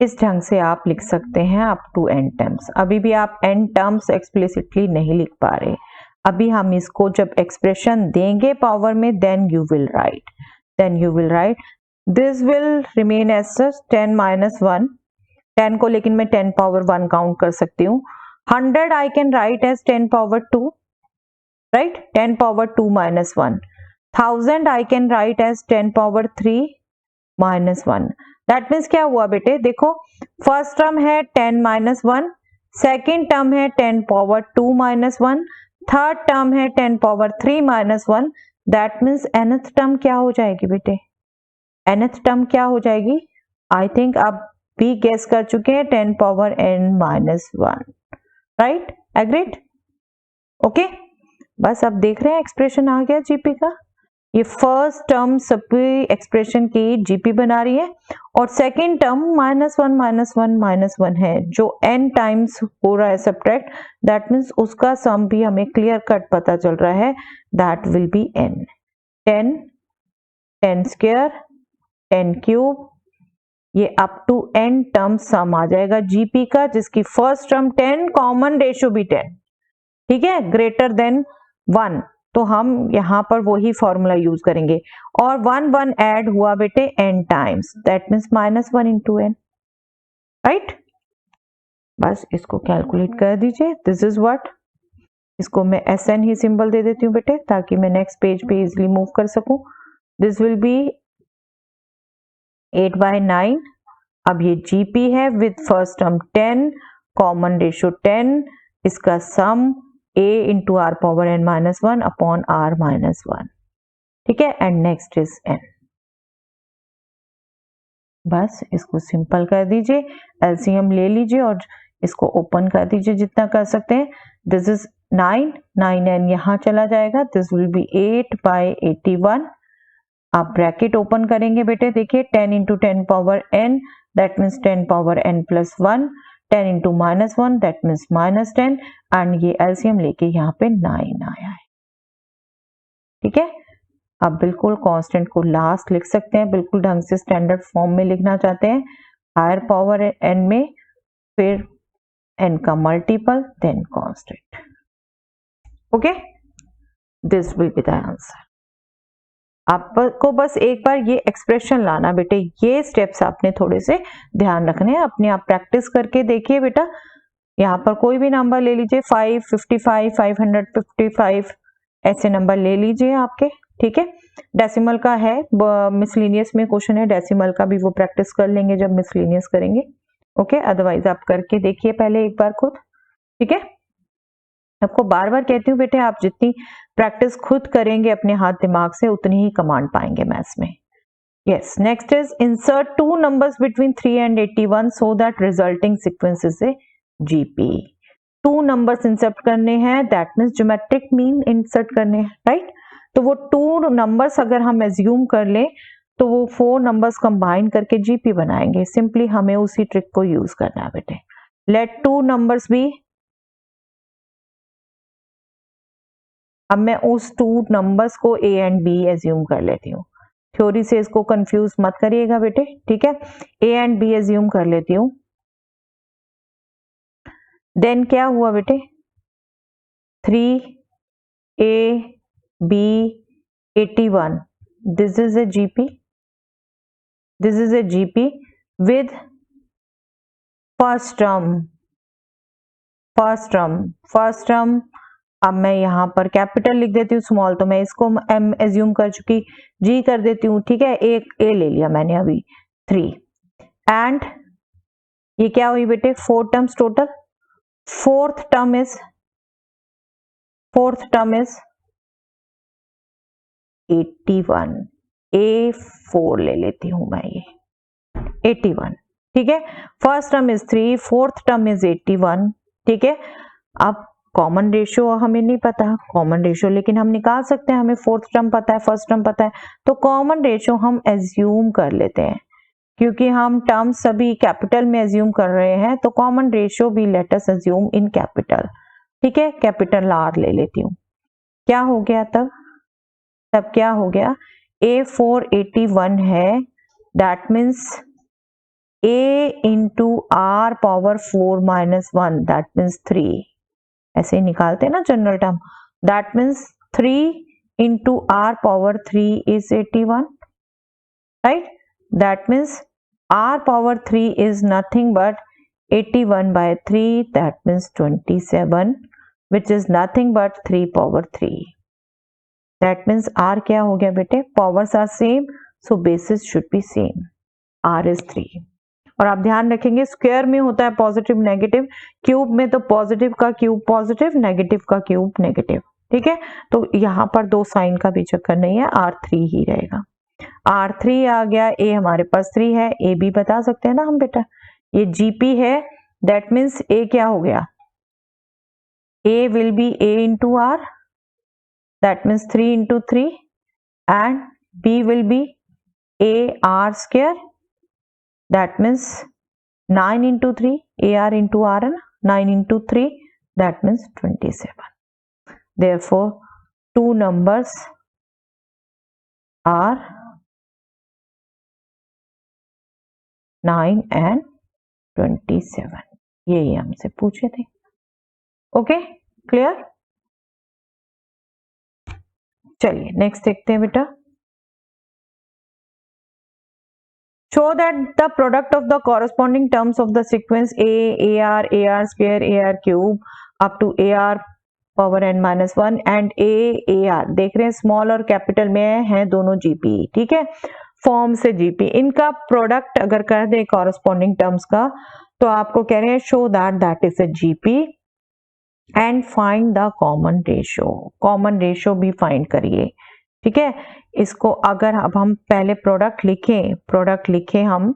इस ढंग से आप लिख सकते हैं अप टू n टर्म्स। अभी भी आप n टर्म्स एक्सप्लिसिटली नहीं लिख पा रहे, अभी हम इसको जब एक्सप्रेशन देंगे पावर में, then you will write this will remain as such 10 minus 1। 10 को लेकिन मैं 10 पावर 1 काउंट कर सकती हूँ। 100 I can write as 10 power 2, right, 10 power 2 minus 1। 1000 I can write as 10 power 3 minus 1। That means क्या हुआ बेटे, देखो फर्स्ट टर्म है 10 माइनस 1, सेकेंड टर्म है 10 पावर 2 माइनस 1, थर्ड टर्म है 10 power 3 minus 1। That means nth term क्या हो जाएगी बेटे, nth टर्म क्या हो जाएगी, आई थिंक आप भी गेस कर चुके हैं, 10 power n minus 1। Right, agreed, okay. बस अब देख रहे हैं एक्सप्रेशन आ गया जीपी का। ये फर्स्ट टर्म सभी एक्सप्रेशन की जीपी बना रही है, और सेकेंड टर्म -1 -1 है, जो n टाइम्स हो रहा है सब्ट्रैक्ट, दैट मीन्स उसका सम भी हमें क्लियर कट पता चल रहा है, that will B n। 10 10 square 10 cube, ये अप टू n टर्म सम आ जाएगा जीपी का, जिसकी फर्स्ट टर्म 10, कॉमन रेशियो भी 10। ठीक है, ग्रेटर देन 1, तो हम यहां पर वही फॉर्मूला यूज करेंगे, और 1 1 ऐड हुआ बेटे n times, that means -1 into n। Right, बस इसको कैलकुलेट कर दीजिए। दिस इज व्हाट, इसको मैं SN ही सिंबल दे देती हूँ बेटे, ताकि मैं नेक्स्ट पेज पे इजिली मूव कर सकूं। This will be 8/9। अब ये GP है with first term 10, common ratio 10, इसका sum a into are power n minus 1 upon r minus 1, ठीक है। And next is n। बस इसको सिंपल कर दीजिए, एलसीएम ले लीजिए और इसको ओपन कर दीजिए जितना कर सकते हैं। दिस इज 9, 9n यहाँ चला जाएगा, दिस विल बी 8/81। आप ब्रैकेट ओपन करेंगे बेटे, देखिए 10 into 10 power n, that means 10 power n plus 1, 10 into minus 1 that means minus 10, and ये एलसीएम लेके यहाँ पे 9 आया है, ठीक है। आप बिल्कुल कांस्टेंट को लास्ट लिख सकते हैं, बिल्कुल ढंग से स्टैंडर्ड फॉर्म में लिखना चाहते हैं, हायर पावर n में, फिर n का multiple, then constant. Okay, this will be the answer. आपको बस एक बार ये एक्सप्रेशन लाना बेटे, ये स्टेप्स आपने थोड़े से ध्यान रखने हैं, अपने आप प्रैक्टिस करके देखिए बेटा। यहाँ पर कोई भी नंबर ले लीजिए, 555, 555 ऐसे नंबर ले लीजिए आपके, ठीक है। डेसिमल का है, मिसलिनियस में क्वेश्चन है, डेसिमल का भी वो प्रैक्टिस कर लेंगे जब मिसलिनियस करेंगे, ओके। अदरवाइज आप करके देखिए पहले एक बार खुद, ठीक है। आपको बार बार कहती हूँ बेटे, आप जितनी प्रैक्टिस खुद करेंगे अपने हाथ दिमाग से, उतनी ही कमांड पाएंगे मैथ्स में। Yes, next is insert 2 numbers between 3 and 81 so that resulting sequence is a GP। 2 numbers insert करने हैं, that means geometric mean insert करने हैं, राइट। तो वो 2 नंबर्स अगर हम एज्यूम कर लें तो वो 4 नंबर्स कंबाइन करके GP बनाएंगे। सिंपली हमें उसी ट्रिक को यूज करना है बेटे। लेट 2 नंबर्स बी, अब मैं उस 2 नंबर्स को A and B एज्यूम कर लेती हूँ। थ्योरी से इसको कंफ्यूज मत करिएगा बेटे, ठीक है। A and B एज्यूम कर लेती हूँ। देन क्या हुआ बेटे, 3A B 81, this is A GP, this is A GP with first term, first term. अब मैं यहाँ पर कैपिटल लिख देती हूँ, स्मॉल तो मैं इसको M एज्यूम कर चुकी, G कर देती हूँ, ठीक है। एक A ले लिया मैंने अभी, 3, एंड ये क्या हुई बेटे, 4 terms total. Fourth term is 81, A4 ले लेती हूं मैं, ये 81, ठीक है। First term is 3, fourth term is 81, ठीक है। अब कॉमन रेशियो हमें नहीं पता, कॉमन रेशियो लेकिन हम निकाल सकते हैं, हमें फोर्थ टर्म पता है, फर्स्ट टर्म पता है, तो कॉमन रेशियो हम एज्यूम कर लेते हैं। क्योंकि हम टर्म सभी कैपिटल में एज्यूम कर रहे हैं, तो कॉमन रेशियो भी let us assume in capital, ठीक है। कैपिटल R ले लेती हूँ। क्या हो गया तब क्या हो गया, A4 81 है, that means A into R power 4 minus 1, that means 3, ऐसे ही निकालते हैं ना general term. That means 3 into R power 3 is 81, right. That means R power 3 is nothing but 81/3, that means 27, which is nothing but 3 power 3. That means R क्या हो गया बेटे, powers are same, so bases should be same. R is 3. और आप ध्यान रखेंगे square में होता है पॉजिटिव नेगेटिव, क्यूब में तो पॉजिटिव का क्यूब पॉजिटिव, नेगेटिव का क्यूब नेगेटिव, ठीक है। तो यहाँ पर 2 साइन का भी चक्कर नहीं है, R3 ही रहेगा। R3 आ गया, A हमारे पास 3 है, A भी बता सकते हैं ना हम बेटा, ये GP है, दैट मीन्स A क्या हो गया, A will be A into R, that means 3 into 3, and B will be A R square, that means 9 into 3, AR into R है ना, 9 into 3, that means 27. Therefore 2 numbers are 9 and 27, यही हमसे पूछे थे। Okay, clear. चलिए next देखते हैं बेटा। Show that the product of the corresponding terms of the sequence AR square, AR cube up to AR power n minus 1 and AR, देख रहे हैं स्मॉल और कैपिटल में हैं दोनों GP, ठीक है। फॉर्म से जीपी, इनका प्रोडक्ट अगर कर दे कॉरस्पॉन्डिंग टर्म्स का तो आपको कह रहे हैं show that is a GP and find the common ratio. Common ratio भी फाइंड करिए, ठीक है। इसको अगर अब हम पहले प्रोडक्ट लिखें हम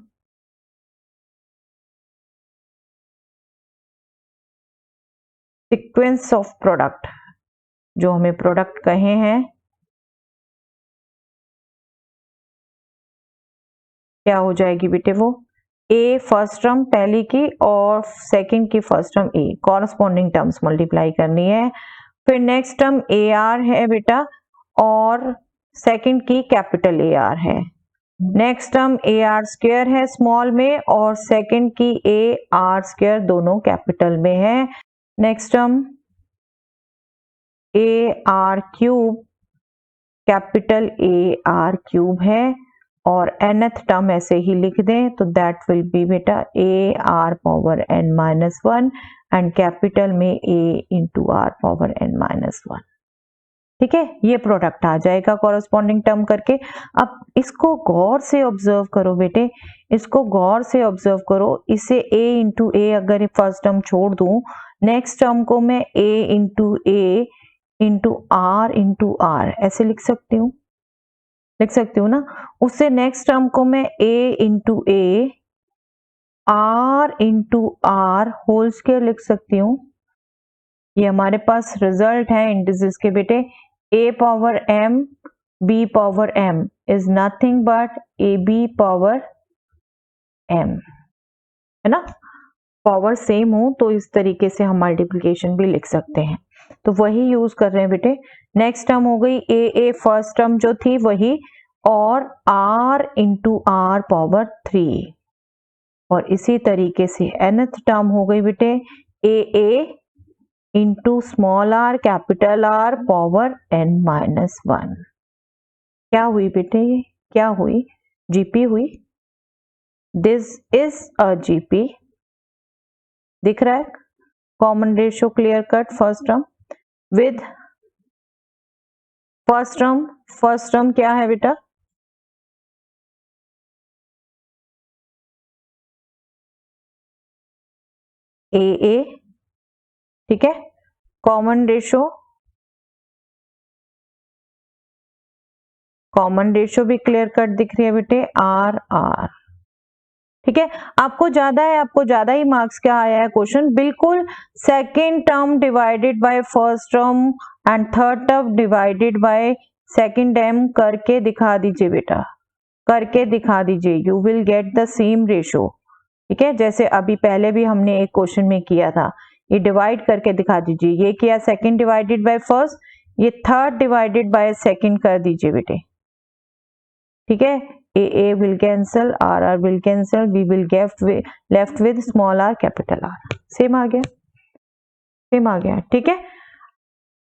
सीक्वेंस ऑफ प्रोडक्ट, जो हमें प्रोडक्ट कहे हैं क्या हो जाएगी बेटे, वो ए फर्स्ट टर्म पहली की और सेकंड की फर्स्ट टर्म ए, कॉरस्पॉन्डिंग टर्म्स मल्टीप्लाई करनी है। फिर नेक्स्ट टर्म ए आर है बेटा और सेकंड की कैपिटल ए आर है। Next term a r square है स्मॉल में और सेकंड की ए आर स्क्वायर दोनों कैपिटल में है। Next term a are cube capital A R cube है और nth टर्म ऐसे ही लिख दें तो दैट विल बी बेटा a r power n minus 1 and capital में a into are power n minus 1, ठीक है। ये प्रोडक्ट आ जाएगा कॉरस्पॉन्डिंग टर्म करके। अब इसको गौर से ऑब्जर्व करो बेटे, इसको गौर से ऑब्जर्व करो। इसे a इंटू ए अगर फर्स्ट टर्म छोड़ दूं, नेक्स्ट टर्म को मैं a into a into r ऐसे लिख सकती हूँ ना। उससे नेक्स्ट टर्म को मैं a into a r into r whole square लिख सकती हूँ। ये हमारे पास रिजल्ट है इंडिसेस के बेटे। a power m b power m is nothing but a b power m, है ना। पावर सेम हो तो इस तरीके से हम मल्टीप्लिकेशन भी लिख सकते हैं, तो वही यूज कर रहे हैं बेटे। नेक्स्ट टर्म हो गई ए फर्स्ट टर्म जो थी वही और r इंटू आर पावर 3 और इसी तरीके से nth टर्म हो गई बेटे a into small r capital r power n minus 1। क्या हुई बेटे, ये क्या हुई, जीपी हुई। दिस इज अ जीपी, दिख रहा है common ratio clear cut first term with first term क्या है बेटा, ए, ठीक है। कॉमन रेशियो भी क्लियर कट दिख रही है बेटे आर, ठीक है। आपको ज्यादा ही मार्क्स क्या आया है क्वेश्चन, बिल्कुल second term divided by first term and third term divided by second term करके दिखा दीजिए बेटा, करके दिखा दीजिए, you will get the same ratio, ठीक है। जैसे अभी पहले भी हमने एक क्वेश्चन में किया था, ये डिवाइड करके दिखा दीजिए। ये किया सेकेंड डिवाइडेड बाय फर्स्ट, ये थर्ड डिवाइडेड बाय सेकेंड कर दीजिए बेटे, ठीक है। A will cancel, r will cancel, we will left with small r capital r. Same आ गया, ठीक है।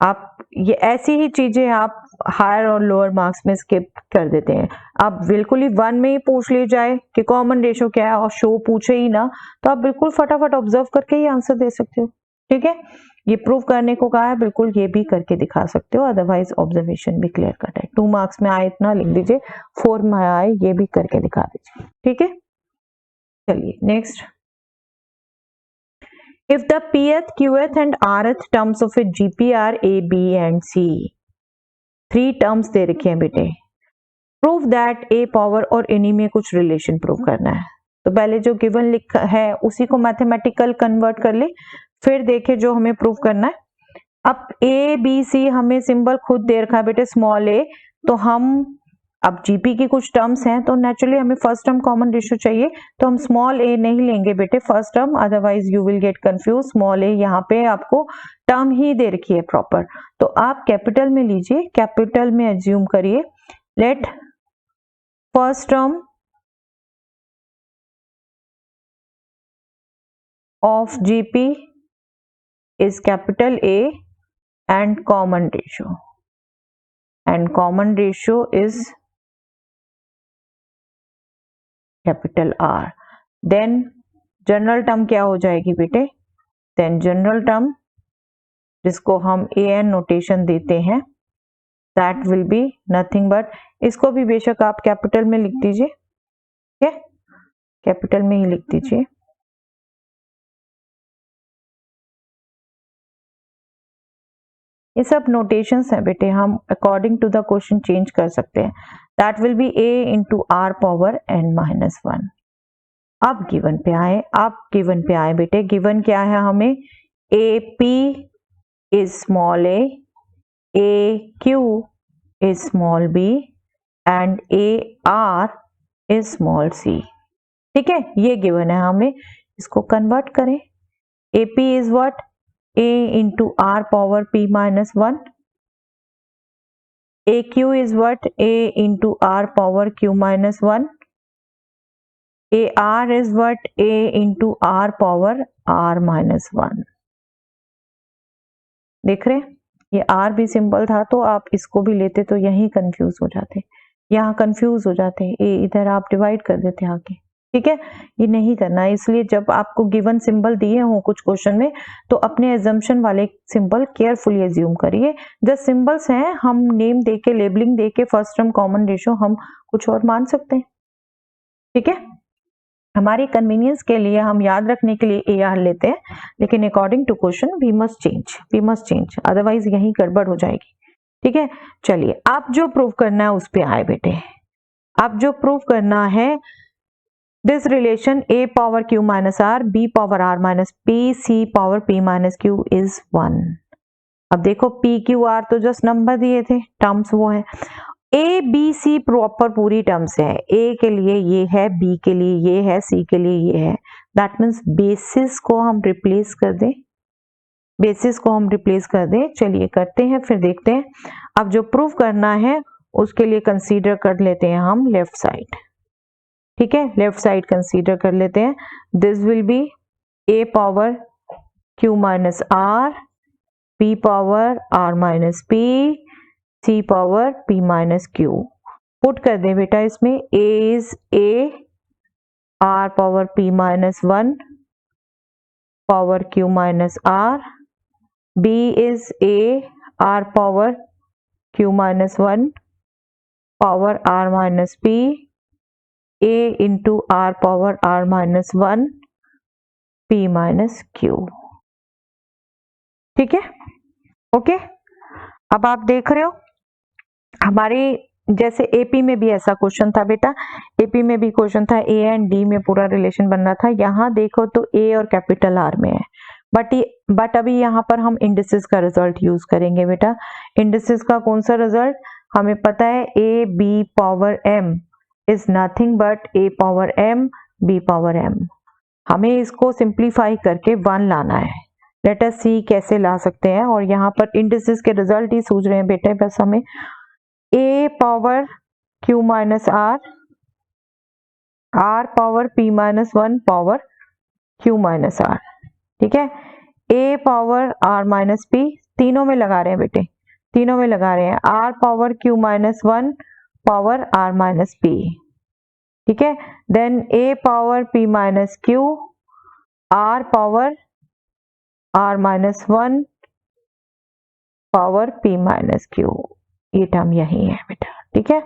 आप ये ऐसी ही चीजें आप हायर और लोअर मार्क्स में स्किप कर देते हैं। आप बिल्कुल ही वन में ही पूछ ली जाए कि कॉमन रेशियो क्या है और शो पूछे ही ना, तो आप बिल्कुल फटाफट ऑब्जर्व करके ही आंसर दे सकते हो, ठीक है। ये प्रूव करने को कहा है, बिल्कुल ये भी करके दिखा सकते हो, अदरवाइज ऑब्जर्वेशन भी क्लियर कट है। 2 मार्क्स में आए इतना लिख दीजिए, 4 में आए ये भी करके दिखा दीजिए, ठीक है। चलिए next, if the pth, qth and rth terms of a GP are a, b and c, 3 terms दे रखे हैं बेटे, प्रूव दैट a पावर और इन्हीं में कुछ रिलेशन प्रूव करना है। तो पहले जो गिवन लिखा है उसी को मैथमेटिकल कन्वर्ट कर ले, फिर देखे जो हमें प्रूव करना है। अब a b c हमें सिंबल खुद दे रखा है बेटे स्मॉल a, तो हम अब जीपी की कुछ टर्म्स हैं तो नेचुरली हमें फर्स्ट टर्म कॉमन रेशियो चाहिए, तो हम स्मॉल ए नहीं लेंगे बेटे first term, otherwise you will get confuse. Small a यहाँ पे आपको टर्म ही दे रखी है प्रॉपर, तो आप कैपिटल में लीजिए, कैपिटल में एज्यूम करिए, let first term of GP is capital A and common ratio is capital R. Then general term क्या हो जाएगी बेटे, देन जनरल टर्म जिसको हम ए एन नोटेशन देते हैं, that will be nothing but इसको भी बेशक आप कैपिटल में लिख दीजिए, ठीक है, कैपिटल में ही लिख दीजिए। ये सब नोटेशंस हैं बेटे, हम according to the question change कर सकते हैं। That will be a into are power n-1। अब गिवन पे आए, बेटे गिवन क्या है हमें, AP is small a, AQ is small b and AR is small c। ठीक है, ये गिवन है, हमें इसको कन्वर्ट करें। AP is what, a into r power p minus 1. AQ is what, a into r power q minus 1. AR is what, a into r power r minus 1. देख रहे, ये r भी सिंपल था तो आप इसको भी लेते तो यही कंफ्यूज हो जाते, यहाँ कंफ्यूज हो जाते, a इधर आप डिवाइड कर देते आगे। ठीक है, ये नहीं करना है, इसलिए जब आपको गिवन सिंबल दिए हो कुछ क्वेश्चन में तो अपने एजम्पशन वाले सिंबल केयरफुली एज्यूम करिए। जब सिंबल्स हैं हम नेम देके, लेबलिंग देके, फर्स्ट टर्म, कॉमन रेशो हम कुछ और मान सकते हैं। ठीक है, हमारी कन्वीनियंस के लिए हम याद रखने के लिए AR लेते हैं, लेकिन according to question we must change, otherwise यही गड़बड़ हो जाएगी। ठीक है, चलिए आप जो प्रूव करना है उस पे आए बेटे। आप जो प्रूव करना है, this relation a power q minus r, b power r minus p, c power p minus q is 1। अब देखो p q r तो जस्ट नंबर दिए थे, टर्म्स वो है, a b c प्रॉपर पूरी टर्म्स है, a के लिए ये है, b के लिए ये है, c के लिए ये है। दैट मीन्स बेसिस को हम रिप्लेस कर दें, चलिए करते हैं, फिर देखते हैं। अब जो प्रूफ करना है उसके लिए कंसीडर कर लेते हैं हम लेफ्ट साइड। ठीक है, लेफ्ट साइड कंसीडर कर लेते हैं। This will be a power q minus r, p power r minus p, c power p minus q। Put कर दे बेटा इसमें, a is a r power p minus 1 power q minus r, b is a r power q minus 1 power r minus p, a into r power r minus 1 p minus q। ठीक है, okay. अब आप देख रहे हो हमारे जैसे AP में भी ऐसा क्वेश्चन था बेटा, AP में भी क्वेश्चन था, A एंड D में पूरा रिलेशन बन रहा था। यहाँ देखो तो A और कैपिटल R में है, बट अभी यहाँ पर हम इंडिसेस का रिजल्ट यूज करेंगे बेटा। इंडिसेस का कौन सा रिजल्ट, हमें पता है A B power M is nothing but a power m b power m। हमें इसको सिंप्लीफाई करके 1 लाना है। लेट अस सी कैसे ला सकते हैं, और यहाँ पर इंडिसेस के रिजल्ट ही सूझ रहे हैं बेटे, बस हमें a power q minus r, r power p minus 1 power q minus r। ठीक है, a power r minus p, तीनों में लगा रहे हैं बेटे, तीनों में लगा रहे हैं, r power q minus 1 power r minus p। ठीक है, then a power p minus q, r power r minus 1 power p minus q। ये टर्म यही है बेटा। ठीक है,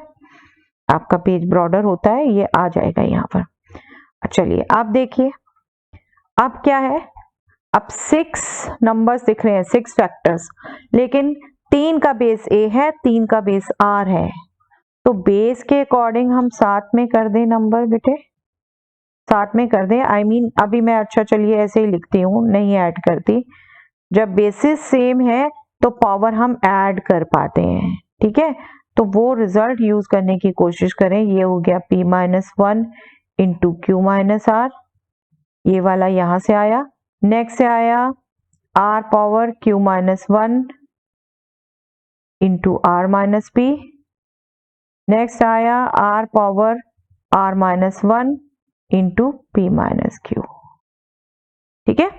आपका पेज ब्रॉडर होता है, ये आ जाएगा यहाँ पर। चलिए आप देखिए, अब क्या है, अब 6 नंबर्स दिख रहे हैं, 6 फैक्टर्स, लेकिन 3 का बेस a है, 3 का बेस r है, तो बेस के अकॉर्डिंग हम साथ में कर दें नंबर बेटे, साथ में कर दें। आई मीन अभी मैं, अच्छा चलिए ऐसे ही लिखती हूँ, नहीं ऐड करती। जब बेसिस सेम है तो पावर हम ऐड कर पाते हैं। ठीक है, तो वो रिजल्ट यूज करने की कोशिश करें। ये हो गया p minus 1 into q minus r, ये वाला यहाँ से आया। नेक्स्ट से आया r power q minus 1 into r minus p। Next आया r power r minus 1 into p minus q। ठीक है,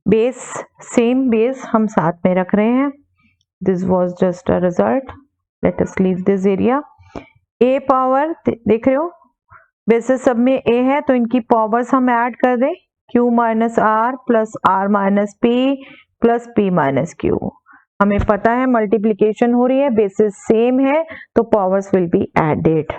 बेस सेम बेस हम साथ में रख रहे हैं। This was just a result, let us leave this area. a power देख रहे हो, बेसिस सब में a है तो इनकी पावर्स हम ऐड कर दें, q minus r plus r minus p plus p minus q। हमें पता है मल्टीप्लिकेशन हो रही है, बेसिस सेम है, तो powers will be added,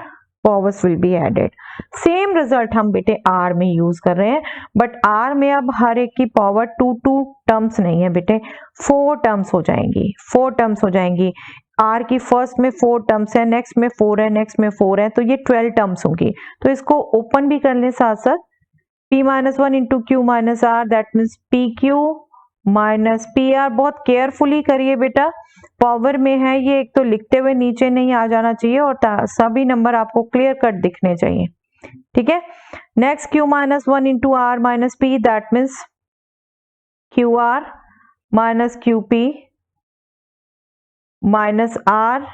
powers will be added. Same result हम बेटे आर में यूज कर रहे हैं, बट आर में अब हर एक की पावर 2 टर्म्स नहीं है बेटे, 4 टर्म्स हो जाएंगी, 4 टर्म्स हो जाएंगी। आर की फर्स्ट में 4 टर्म्स है, नेक्स्ट में 4 है, नेक्स्ट में 4 है, तो ये 12 टर्म्स होंगी। तो इसको ओपन भी कर लें साथ साथ, p minus 1 into q minus r, that means p q minus p r. बहुत केयरफुली करिए बेटा, पावर में है ये, एक तो लिखते हुए नीचे नहीं आ जाना चाहिए और सभी नंबर आपको क्लियर कट दिखने चाहिए, ठीक है। Next q minus 1 into r minus p, that means q r minus q p minus r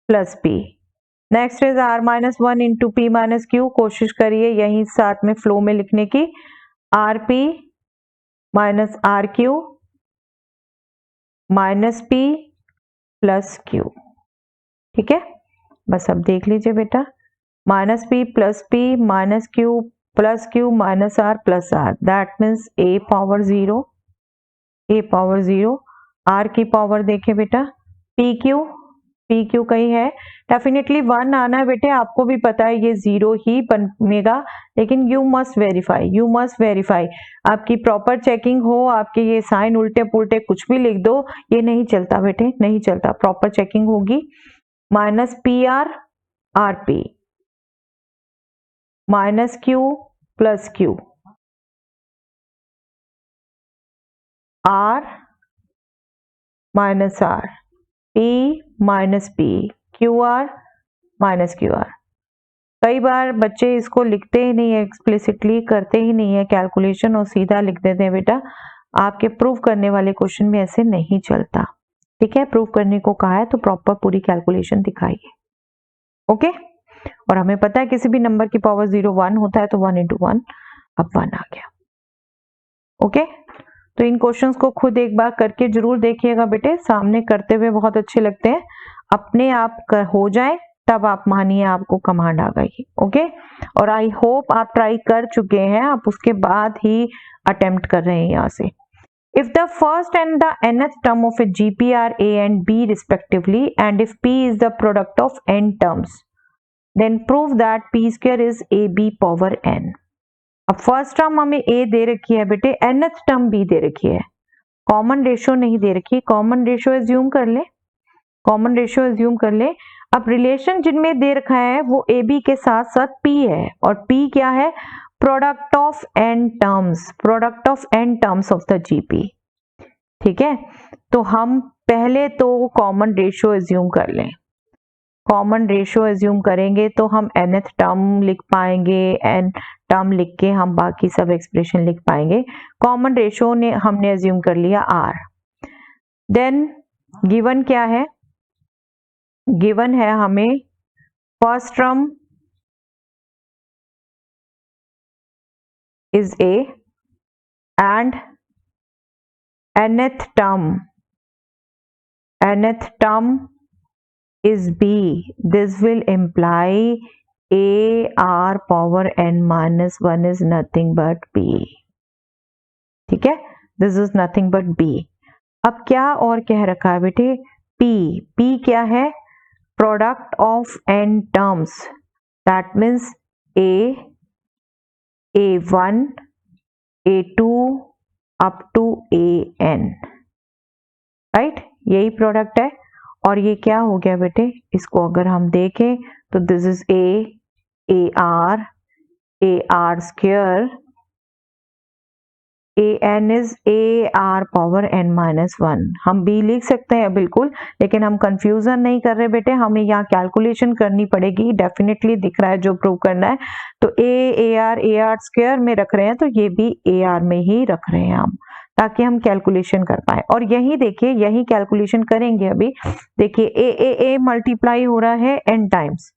plus p. Next is r minus 1 into p minus q, कोशिश करिए यही साथ में फ्लो में लिखने की, r p minus r q minus p plus q, ठीक है। बस अब देख लीजिए बेटा, minus p minus q minus r plus r, that means a power 0, A power 0। Are की पावर देखे बेटा, पी क्यू कहीं है, डेफिनेटली 1 आना है बेटे, आपको भी पता है ये 0 ही बनेगा, लेकिन यू मस्ट वेरीफाई, आपकी प्रॉपर चेकिंग हो, आपके ये साइन उल्टे पुल्टे कुछ भी लिख दो, ये नहीं चलता बेटे, नहीं चलता, प्रॉपर चेकिंग होगी। Minus p r p minus q plus q r minus r, p minus p, q r minus q r. कई बार बच्चे इसको लिखते ही नहीं है, एक्सप्लिसिटली करते ही नहीं है कैलकुलेशन और सीधा लिख देते हैं बेटा, आपके प्रूव करने वाले क्वेश्चन में ऐसे नहीं चलता, ठीक है। प्रूव करने को कहा है तो प्रॉपर पूरी कैलकुलेशन दिखाइए, ओके। और हमें पता है किसी भी नंबर की पावर 0 1 होता है, तो 1 इंटू 1, अब 1 आ गया, ओके। तो इन क्वेश्चंस को खुद एक बार करके जरूर देखिएगा बेटे, सामने करते हुए बहुत अच्छे लगते हैं, अपने आप हो जाए तब आप मानिए आपको कमांड आ गई, ओके। और आई होप आप ट्राई कर चुके हैं, आप उसके बाद ही अटेम्प्ट कर रहे हैं यहाँ से। If the first and the nth term of a GP are a and b respectively, and if p is the product of n terms, then prove that p square is ab power n. अब first term हमें a दे रखी है बेटे, nth term b दे रखी है, common ratio नहीं दे रखी, common ratio assume कर ले, कॉमन रेशियो एज्यूम कर ले। अब रिलेशन जिनमें दे रखा है वो ए बी के साथ साथ p है, और p क्या है, product of n terms, product of n terms of the GP, ठीक है। तो हम पहले तो कॉमन रेशियो एज्यूम कर लें, कॉमन रेशियो एज्यूम करेंगे तो हम nth टर्म लिख पाएंगे, n टर्म लिख के हम बाकी सब एक्सप्रेशन लिख पाएंगे। कॉमन रेशियो ने हमने एज्यूम कर लिया r। देन गिवन क्या है, गिवन है हमें first term is a and nth term is b. This will imply a r power n minus 1 is nothing but b, ठीक है, this is nothing but b। अब क्या और कह रखा है बेटे, p क्या है, product of n terms, that means a1 a2 up to an, right, यही प्रोडक्ट है। और ये क्या हो गया बेटे, इसको अगर हम देखें तो this is a r square, an is a r power n minus 1। हम b लिख सकते हैं बिल्कुल, लेकिन हम कंफ्यूजन नहीं कर रहे बेटे, हमें यहाँ कैलकुलेशन करनी पड़ेगी, डेफिनेटली दिख रहा है जो प्रूव करना है। तो a r स्क्वायर में रख रहे हैं, तो ये भी a r में ही रख रहे हैं हम, ताकि हम कैलकुलेशन कर पाए। और यही देखिए, यही कैलकुलेशन करेंगे अभी, देखिए a मल्टीप्लाई हो रहा है n टाइम्स,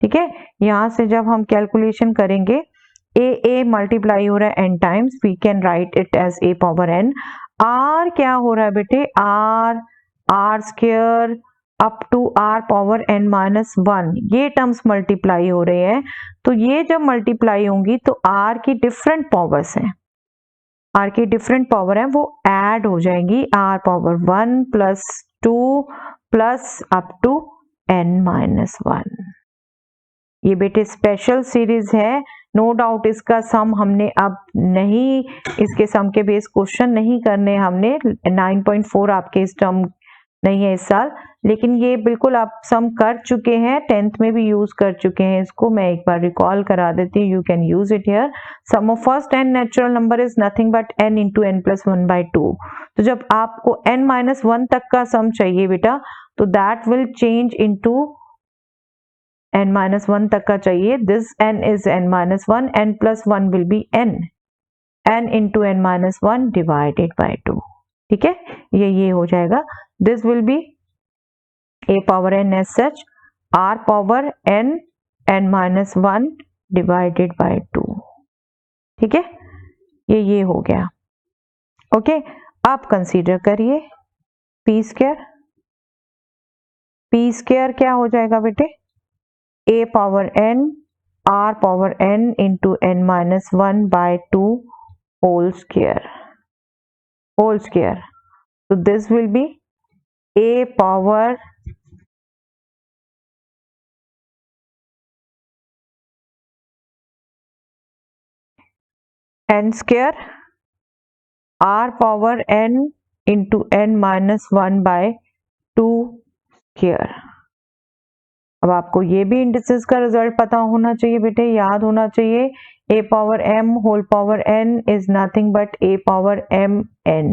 ठीक है। यहाँ से जब हम कैलकुलेशन करेंगे, a मल्टीप्लाई हो रहा है n times, we can write it as a power n। r क्या हो रहा है बेटे, r square up to r power n minus 1, ये टर्म्स मल्टीप्लाई हो रहे हैं। तो ये जब मल्टीप्लाई होंगी तो r की डिफरेंट पावर्स हैं, आर की डिफरेंट पावर है वो ऐड हो जाएंगी, r power 1 plus 2 plus up to n-1। ये बेटे स्पेशल सीरीज है, नो डाउट इसका सम हमने अब नहीं, इसके सम के बेस क्वेश्चन नहीं करने हमने, 9.4 आपके इस टर्म नहीं है इस साल, लेकिन ये बिल्कुल आप सम कर चुके हैं, 10th में भी यूज कर चुके हैं इसको। मैं एक बार रिकॉल करा देती हूँ, you can use it here. Sum of first n natural number is nothing but n into n plus 1/2। तो जब आपको n-1 तक का सम चाहिए बेटा, तो that will change into n-1 तक का चाहिए, this n is n-1, n plus 1 will be n into n-1 divided by 2। ठीक है, ये हो जाएगा, this will be a power n as such, r power n n-1 divided by 2। ठीक है, ये हो गया। ओके, आप कंसीडर करिए p स्क्वायर क्या हो जाएगा बेटे, a power n r power n into n-1 by 2 whole square. तो this will be a power n square r power n into n-1 by 2 square. अब आपको ये भी इंडिसेस का रिजल्ट पता होना चाहिए बेटे, याद होना चाहिए, a power m whole power n is nothing but a power m n।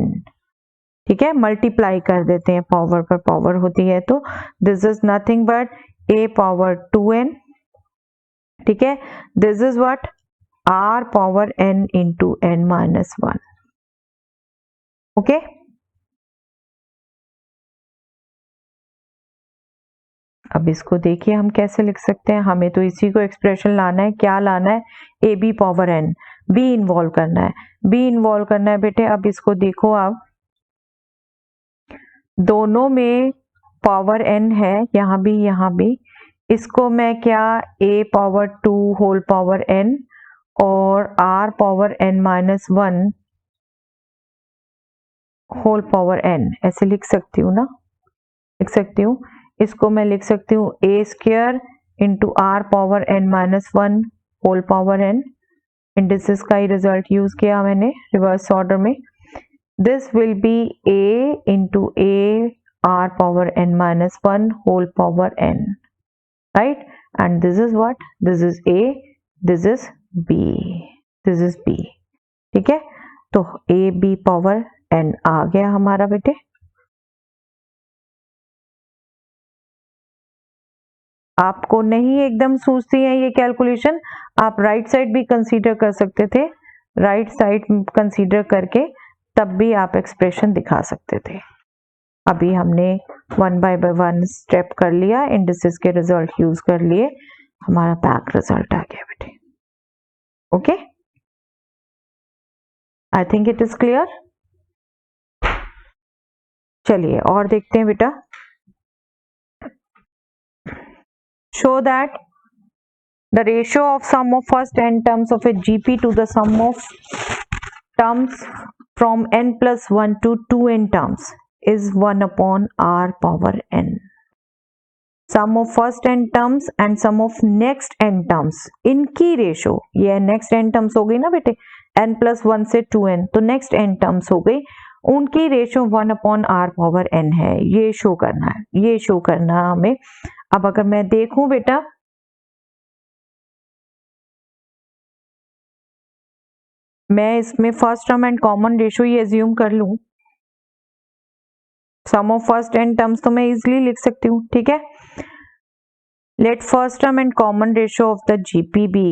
ठीक है, मल्टीप्लाई कर देते हैं, पावर पर पावर होती है, तो this is nothing but a power 2n। ठीक है, this is what r power n into n-1। Okay, अब इसको देखिए हम कैसे लिख सकते हैं, हमें तो इसी को एक्सप्रेशन लाना है, क्या लाना है, a b power n, b involve करना है बेटे। अब इसको देखो आप, दोनों में पावर n है, यहाँ भी, इसको मैं क्या a power 2 whole power n और r power n-1 whole power n ऐसे लिख सकती हूँ ना, लिख सकती हूँ। इसको मैं लिख सकती हूँ a square into r power n-1 whole power n, indices का ही रिजल्ट यूज किया मैंने रिवर्स ऑर्डर में। This will be a into a r power n-1 whole power n, right, and this is what, this is a, this is b। ठीक है, तो a b power n आ गया हमारा बेटे। आपको नहीं एकदम सूझती है ये कैलकुलेशन, आप राइट साइड भी कंसीडर कर सकते थे, राइट साइड कंसीडर करके तब भी आप एक्सप्रेशन दिखा सकते थे। अभी हमने 1 बाय 1 स्टेप कर लिया, इंडिसेस के रिजल्ट यूज कर लिए, हमारा बैक रिजल्ट आ गया बेटे। Okay, I think it is clear. चलिए और देखते हैं बेटा, show that the ratio of sum of first n terms of a GP to the sum of terms from n plus 1 to 2n terms is 1 upon r power n. Sum of first n terms and sum of next n terms, इनकी ratio, ये next n terms हो गई ना बेटे, n plus 1 से 2n, तो next n terms हो गई, उनकी ratio 1 upon r power n है, ये शो करना है, ये शो करना है हमें। अब अगर मैं देखूं बेटा, मैं इसमें first term and common ratio ही एज्यूम कर लूं, sum of first n terms तो मैं इजिली लिख सकती हूँ। ठीक है, let first term and common ratio of the GP be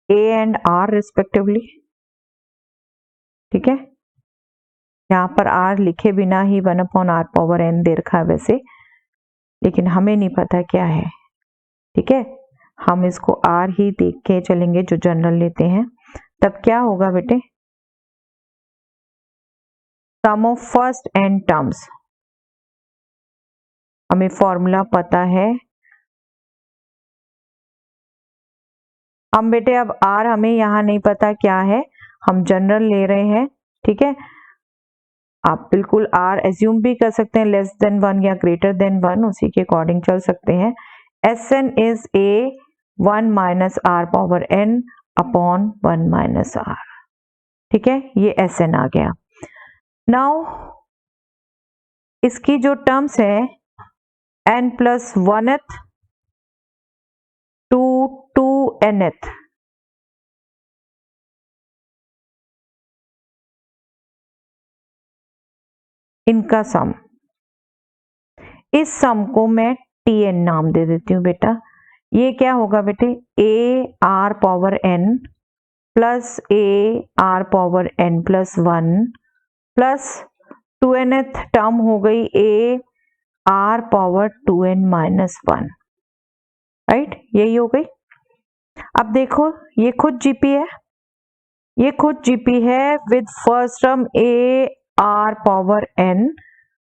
a and r respectively. ठीक है, यहाँ पर आर लिखे बिना ही 1 अपॉन आर पावर n दे रखा है वैसे, लेकिन हमें नहीं पता क्या है। ठीक है, हम इसको आर ही देख के चलेंगे जो जनरल लेते हैं। तब क्या होगा बेटे, सम ऑफ फर्स्ट एन टर्म्स, हमें फॉर्मूला पता है। हम बेटे अब आर हमें यहाँ नहीं पता क्या है, हम जनरल ले रहे हैं, ठीक है। आप बिल्कुल आर एज्यूम भी कर सकते हैं, लेस देन 1 या ग्रेटर देन 1, उसी के अकॉर्डिंग चल सकते हैं। S n is a 1 minus r power n upon 1 minus r, ठीक है, ये एस एन आ गया। नाउ इसकी जो टर्म्स है N plus 1th to 2nth, इनका सम, इस सम को मैं Tn नाम दे देती हूँ बेटा। ये क्या होगा बेटे, a r power N plus a r power N plus 1 plus 2nth term हो गई a r power 2n minus 1, right, यही हो गई। अब देखो ये खुद जीपी है, ये खुद जीपी है with first term a r power n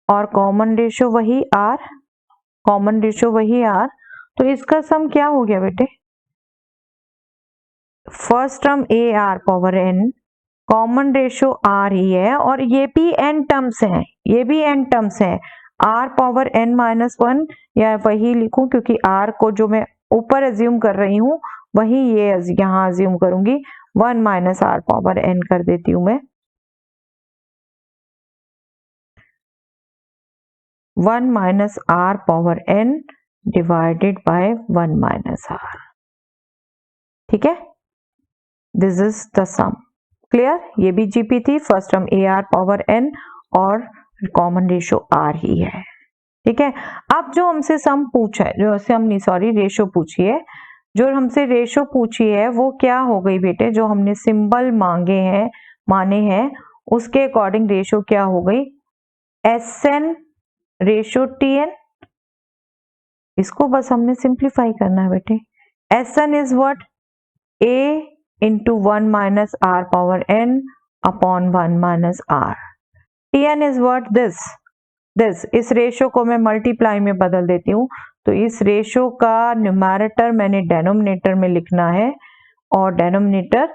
और कॉमन रेशियो वही आर, कॉमन रेशियो वही आर। तो इसका सम क्या हो गया बेटे, first term a r power n, common ratio are ही है और ये भी एन टर्म्स हैं, ये भी एन टर्म्स हैं, आर पावर एन माइनस 1 या वही लिखूं क्योंकि आर को जो मैं ऊपर एज्यूम कर रही हूं वही ये यहाँ एज्यूम करूंगी, 1 माइनस आर पावर एन कर देती हूं मैं, 1 minus r power n divided by 1 minus r, ठीक है, this is the sum. Clear, ये भी जीपी थी, first term a r power n और कॉमन रेशियो आर ही है, ठीक है। अब जो हमसे सम पूछा है, जो हमने सॉरी रेशियो पूछी है, जो हमसे रेशियो पूछी है वो क्या हो गई बेटे, जो हमने सिंबल मांगे हैं माने हैं उसके अकॉर्डिंग रेशियो क्या हो गई, s n ratio t n. इसको बस हमने सिंप्लीफाई करना है बेटे। S n is what, a into 1 minus r power n upon 1 minus r. T n is what, this, इस रेशियो को मैं मल्टीप्लाई में बदल देती हूँ, तो इस रेशियो का न्यूमैरेटर मैंने डेनोमिनेटर में लिखना है और डेनोमिनेटर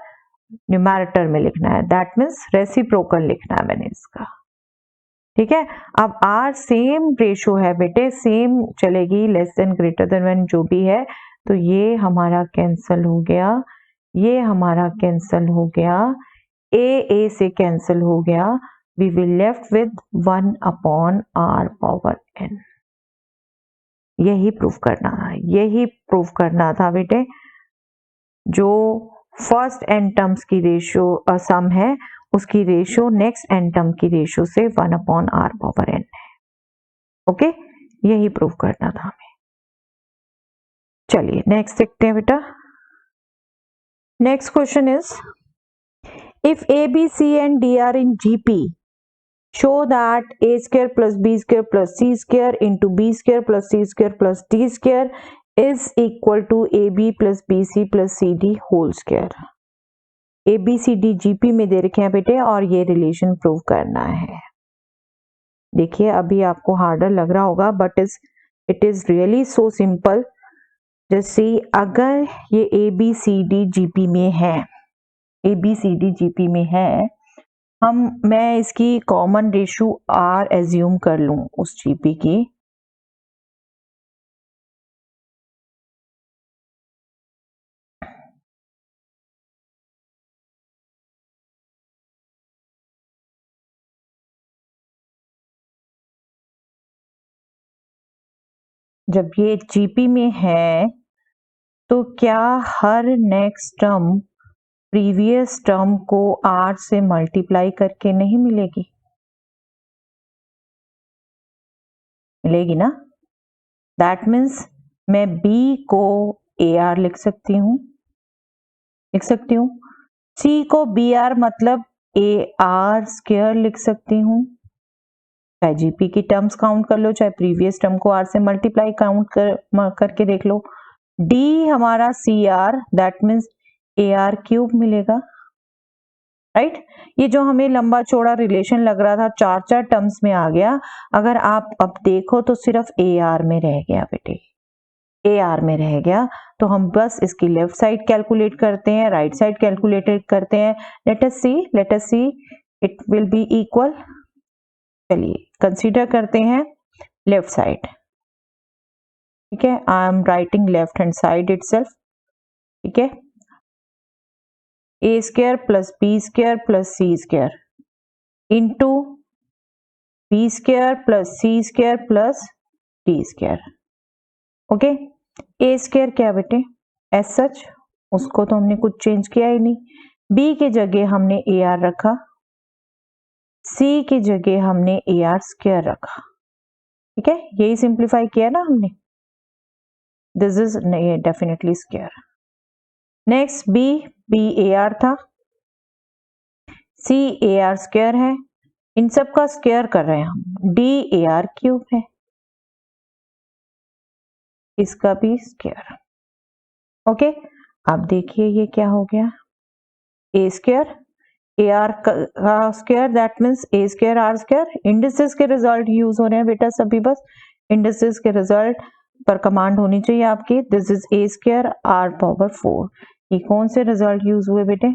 न्यूमैरेटर में लिखना है, दैट मीन्स रेसिप्रोकल लिखना है मैंने इसका, ठीक है। अब आर सेम रेशियो है बेटे, सेम चलेगी, लेस देन ग्रेटर देन 1 जो भी है, तो ये हमारा कैंसल हो गया, ये हमारा कैंसल हो गया, ए से कैंसल हो गया, we will left with 1 upon r power n. यही प्रूफ करना था, यही प्रूफ करना था बेटे, जो फर्स्ट एन टर्म्स की रेशियो सम है उसकी रेशियो नेक्स्ट एन टर्म की रेशियो से 1 अपॉन आर पावर एन है, ओके, यही प्रूफ करना था हमें। चलिए नेक्स्ट देखते हैं बेटा। Next question is, if a b c and d are in GP, show that a square plus b square plus c square into b square plus c square plus d square is equal to ab plus bc plus cd whole square। a b c d gp में दे रखे हैं बेटे और ये relation prove करना है। देखिए अभी आपको हार्डर लग रहा होगा but it is really so simple. जैसे अगर ये a b c d GP में है, a b c d GP में है, मैं इसकी कॉमन रेशियो आर एज्यूम कर लूं उस जीपी की, जब ये जीपी में है तो क्या हर नेक्स्ट टर्म प्रीवियस टर्म को आर से मल्टीप्लाई करके नहीं मिलेगी? मिलेगी ना। दैट मीन्स मैं बी को ए आर लिख सकती हूँ, सी को बी आर मतलब ए आर स्क्वायर लिख सकती हूँ, चाहे जीपी की टर्म्स काउंट कर लो चाहे प्रीवियस टर्म को आर से मल्टीप्लाई काउंट करके देख लो। डी हमारा c r, that means A R cube मिलेगा, राइट। ये जो हमें लंबा चौड़ा रिलेशन लग रहा था, चार चार टर्म्स में आ गया। अगर आप अब देखो तो सिर्फ ए आर में रह गया बेटे, ए आर में रह गया। तो हम बस इसकी लेफ्ट साइड कैलकुलेट करते हैं, राइट साइड कैलकुलेट करते हैं। Let us see it will be equal. चलिए कंसीडर करते हैं लेफ्ट साइड, ठीक है। I am writing left hand side itself, ठीक है। ए square plus B square plus c square into b square plus c square plus d square, okay. A square क्या बेटे, as such उसको तो हमने कुछ चेंज किया ही नहीं। बी की जगह हमने ए आर रखा, सी की जगह हमने ए आर स्क्वायर रखा, ठीक है। यही सिंप्लीफाई किया ना हमने, this is definitely square. Next b a r था, सी ए आर स्क्वायर है, इन सब का स्क्वायर कर रहे हैं हम, डी ए आर क्यूब है, इसका भी स्क्वायर, ओके। अब देखिए ये क्या हो गया, ए स्क्वायर ए आर का square, that means a square r square. Indices के रिजल्ट यूज हो रहे हैं बेटा सभी, बस इंडिसेस के रिजल्ट पर कमांड होनी चाहिए आपकी। This is a square r power 4। ये कौन से रिजल्ट यूज हुए बेटे,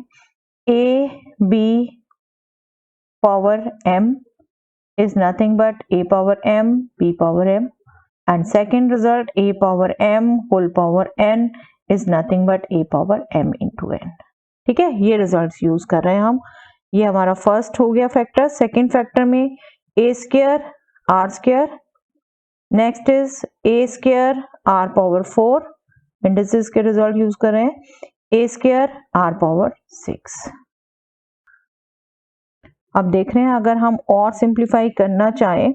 a b power m is nothing but a power m b power m, and second result a power m whole power n is nothing but a power m into n, ठीक है। ये results use कर रहे हैं हम। ये हमारा first हो गया फैक्टर। सेकंड फैक्टर में a square r square, next is a square r power 4, indices के रिजल्ट यूज कर रहे हैं, a स्क्वायर r पावर 6। अब देख रहे हैं अगर हम और सिंप्लीफाई करना चाहें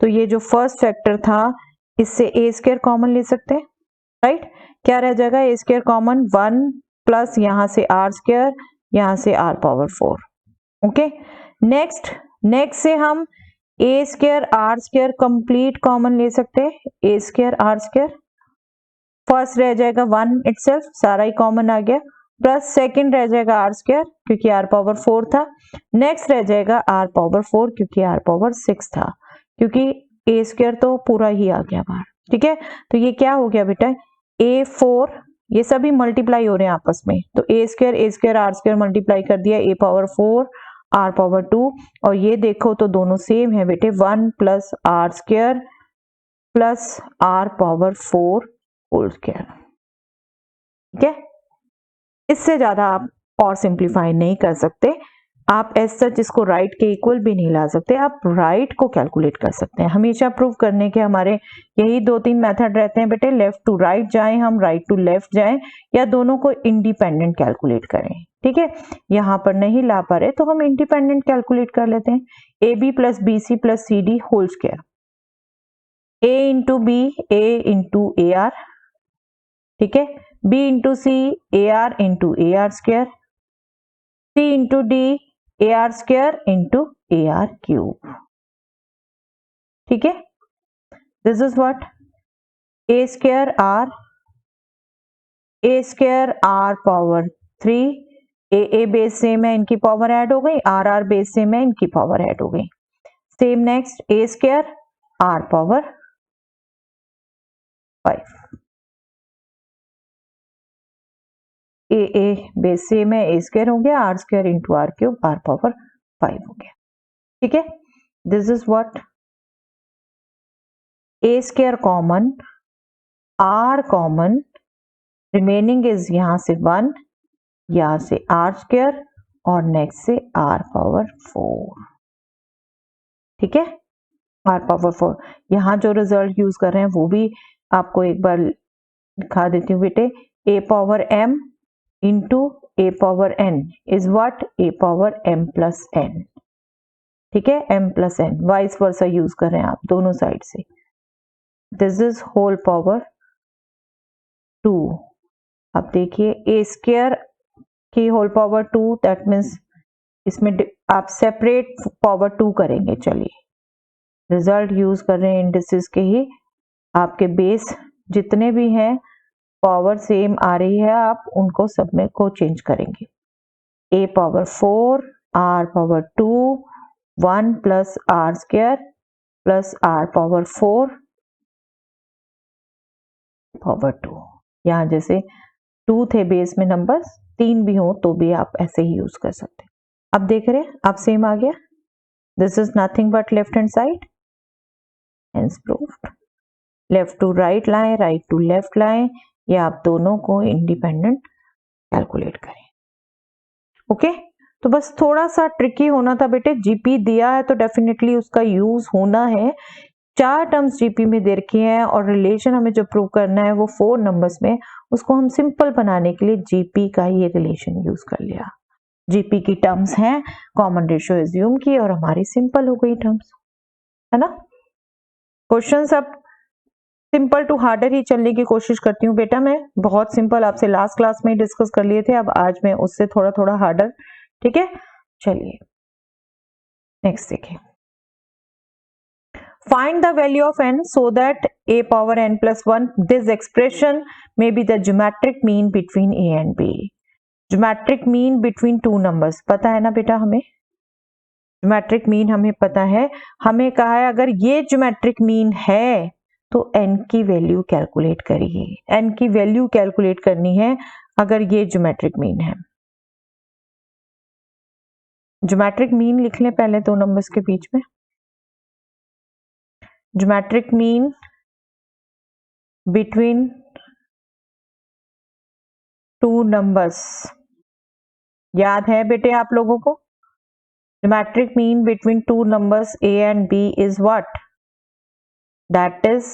तो ये जो फर्स्ट फैक्टर था इससे ए स्क्वायर कॉमन ले सकते हैं, राइट। क्या रह जाएगा, ए स्क्वायर कॉमन 1 प्लस यहाँ से आर स्क्वायर, यहाँ से आर पावर 4, ओके। नेक्स्ट से हम a square r square complete common ले सकते हैं, a square r square. First रह जाएगा 1 इटसेल्फ, सारा ही कॉमन आ गया, प्लस सेकंड रह जाएगा आर स्क्वायर क्योंकि आर पावर 4 था। नेक्स्ट रह जाएगा आर पावर 4 क्योंकि आर पावर 6 था, क्योंकि ए स्क्वायर तो पूरा ही आ गया बाहर, ठीक है। तो ये क्या हो गया बेटा, A4, ये सभी मल्टीप्लाई हो रहे हैं आपस में, तो ए स्क्वायर आर स्क्वायर मल्टीप्लाई कर दिया, ए पावर 4 आर पावर 2, और ये देखो तो दोनों सेम है बेटे, 1 plus r square plus r power 4 whole square, ठीक है। इससे ज्यादा आप और सिंप्लीफाई नहीं कर सकते। आप एज सच इसको राइट के इक्वल भी नहीं ला सकते, आप राइट को कैलकुलेट कर सकते हैं। हमेशा प्रूव करने के हमारे यही 2-3 मेथड रहते हैं बेटे, लेफ्ट टू राइट जाएं हम, राइट टू लेफ्ट जाएं, या दोनों को इंडिपेंडेंट कैलकुलेट करें, ठीक है। यहाँ पर नहीं ला पा रहे तो हम इंडिपेंडेंट कैलकुलेट कर लेते हैं, a b plus b c plus c d whole square, a into b a into a r, ठीक है, b into c a r into a r square, c into d a r square into a are cube, ठीक है। This is what a square r power 3, a base same है, इनकी power add हो गई, are base same है, इनकी power add हो गई। Same next a square r power 5, a base same है, ए स्क्वायर हो गया, r square into r cube r power 5 हो गया, ठीक है। This is what a square common, r common, remaining is यहां से 1, यहां से आर स्क्वायर और नेक्स्ट से आर पावर 4, ठीक है, आर पावर 4। यहां जो रिजल्ट यूज कर रहे हैं वो भी आपको एक बार दिखा देती हूँ बेटे, A power m into A power n is what, A power m plus n, ठीक है, m plus n, vice versa use कर रहे हैं आप दोनों साइड से। This is whole power 2। अब देखिए ए स्क्वायर की होल पावर 2, दैट मीन्स इसमें आप सेपरेट पावर 2 करेंगे। चलिए रिजल्ट यूज कर रहे हैं इंडिसेस के ही, आपके बेस जितने भी हैं पावर सेम आ रही है, आप उनको सब में को चेंज करेंगे। a power 4 r power 2 1 plus r square plus r power 4 power 2। यहाँ जैसे 2 थे बेस में नंबर्स, 3 भी हो तो भी आप ऐसे ही यूज कर सकते हैं। अब देख रहे हैं, अब सेम आ गया। This is nothing but left hand side, hence proved. Left to right लाएं, राइट टू लेफ्ट लाएं, या आप दोनों को इंडिपेंडेंट कैलकुलेट करें। ओके, तो बस थोड़ा सा ट्रिकी होना था बेटे। जीपी दिया है तो डेफिनेटली उसका यूज होना है। 4 टर्म्स जीपी में दे रखी हैं और रिलेशन हमें जो प्रूव करना है वो 4 नंबर्स में, उसको हम सिंपल बनाने के लिए जीपी का ये रिलेशन यूज कर लिया। जीपी की टर्म्स हैं, कॉमन रेशियो एज्यूम की और हमारी सिंपल हो गई टर्म्स, है ना। क्वेश्चन अब सिंपल टू हार्डर ही चलने की कोशिश करती हूँ बेटा। मैं बहुत सिंपल आपसे लास्ट क्लास में ही डिस्कस कर लिए थे, अब आज मैं उससे थोड़ा थोड़ा हार्डर। ठीक है, चलिए नेक्स्ट देखिए। Find the value of n so that a power n plus 1, this expression may be the geometric mean between a and b. Geometric mean between two numbers पता है ना बेटा हमें, geometric mean हमें पता है। हमें कहा है अगर ये geometric mean है तो n की वैल्यू कैलकुलेट करिए। n की वैल्यू कैलकुलेट करनी है अगर ये geometric mean है। geometric mean लिख लें पहले दो नंबर्स के बीच में। geometric mean between two numbers याद है बेटे आप लोगों को। geometric mean between two numbers a and b is what? That is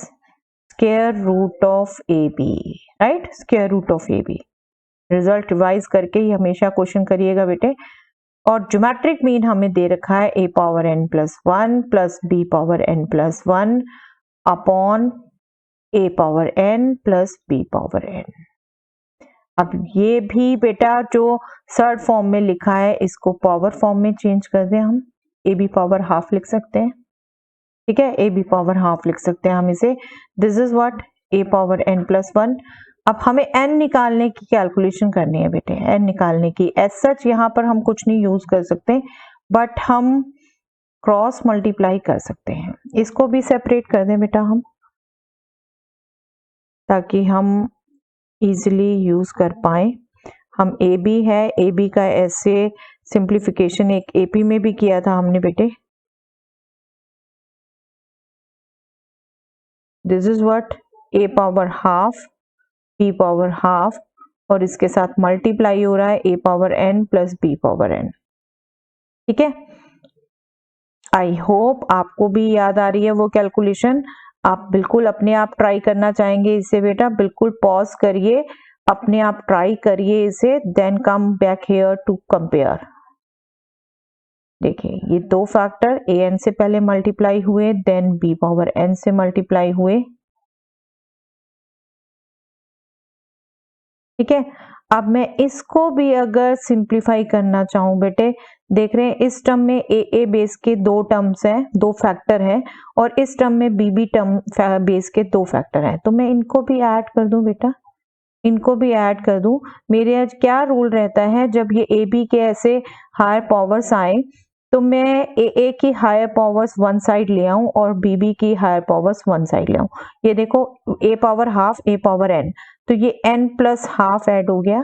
square root of ab, right? Square root of ab। Result revise करके ही हमेशा क्वेश्चन करिएगा बेटे। और geometric mean हमें दे रखा है a power n plus 1 plus b power n plus 1 upon a power n plus b power n। अब ये भी बेटा जो थर्ड फॉर्म में लिखा है इसको पावर फॉर्म में चेंज कर दें हम। ए बी पावर हाफ लिख सकते हैं, ठीक है, ए बी पावर हाफ लिख सकते हैं हम इसे। This is what A power N plus 1। अब हमें एन निकालने की कैलकुलेशन करनी है बेटे, एन निकालने की। एज सच यहाँ पर हम कुछ नहीं यूज कर सकते, बट हम क्रॉस मल्टीप्लाई कर सकते हैं। इसको भी सेपरेट कर दें बेटा हम, ताकि हम इजीली यूज कर पाए। हम ए बी है, ए बी का ऐसे सिंप्लीफिकेशन एक एपी में भी किया था हमने बेटे। This is what A power half B power half और इसके साथ मल्टीप्लाई हो रहा है A power N plus B power N. ठीक है, आई होप आपको भी याद आ रही है वो कैलकुलेशन। आप बिल्कुल अपने आप ट्राई करना चाहेंगे इसे बेटा, बिल्कुल पॉज करिए, अपने आप ट्राई करिए इसे, then come back here to compare. देखिए ये दो फैक्टर ए एन से पहले मल्टीप्लाई हुए, देन बी पावर एन से मल्टीप्लाई हुए। ठीक है, अब मैं इसको भी अगर सिंप्लीफाई करना चाहूं बेटे, देख रहे हैं इस टर्म में ए बेस के दो टर्म्स हैं, दो फैक्टर हैं, और इस टर्म में बी टर्म बेस के दो फैक्टर हैं, तो मैं इनको भी ऐड कर दूं बेटा, इनको भी ऐड कर दूं। मेरे आज क्या रूल रहता है, जब ये ए बी के ऐसे हायर पावर्स आए तो मैं ए की हायर पावर्स वन साइड ले आऊं और बी की हायर पावर्स वन साइड ले आऊं। ये देखो ए पावर हाफ ए पावर एन, तो ये n प्लस हाफ ऐड हो गया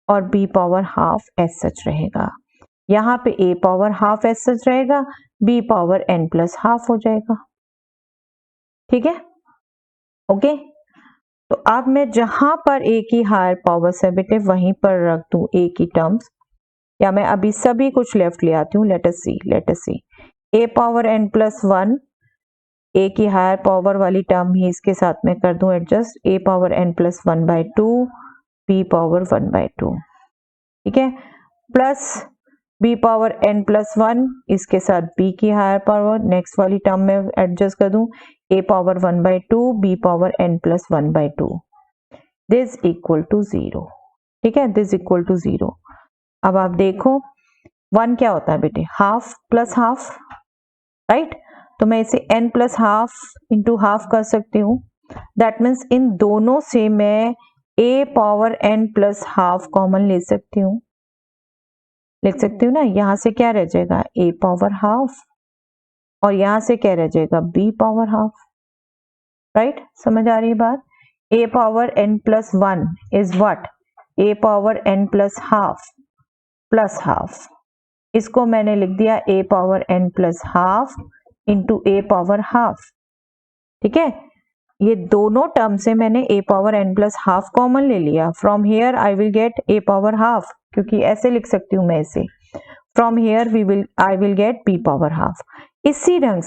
और b पावर हाफ एस सच रहेगा। यहाँ पे a पावर हाफ एस सच रहेगा, b power n plus half हो जाएगा। ठीक है, ओके। तो अब मैं जहां पर a की हायर पावर्स है बेटे वहीं पर रख दूं a की टर्म्स, या मैं अभी सभी कुछ लेफ्ट ले आती हूँ। Let us see a power n plus 1, a की हायर पावर वाली टर्म ही इसके साथ में कर दूं adjust, a power n plus 1/2 b power 1/2। ठीक है, plus b power n plus 1 इसके साथ b की हायर पावर नेक्स्ट वाली टर्म में एडजस्ट कर दूं, a power 1/2 b power n plus 1/2, this equal to 0। ठीक है, दिस इक्वल टू 0। अब आप देखो 1 क्या होता है बेटे, हाफ प्लस हाफ, राइट। तो मैं इसे n plus half into half कर सकती हूँ। दैट मीन्स इन दोनों से मैं a power n plus half common ले सकती हूँ, लिख सकती हूँ ना। यहाँ से क्या रह जाएगा a पावर हाफ और यहाँ से क्या रह जाएगा b पावर हाफ, राइट। समझ आ रही है बात। a power n plus 1 is what, a power n plus half, इसको मैंने लिख दिया a power n plus half into a power half, ठीक है। ये दोनों टर्म से मैंने a power n plus half common ले लिया। From here I will get a power half, क्योंकि ऐसे लिख सकती हूँ मैं इसे। From here I will get b power half. इसी ढंग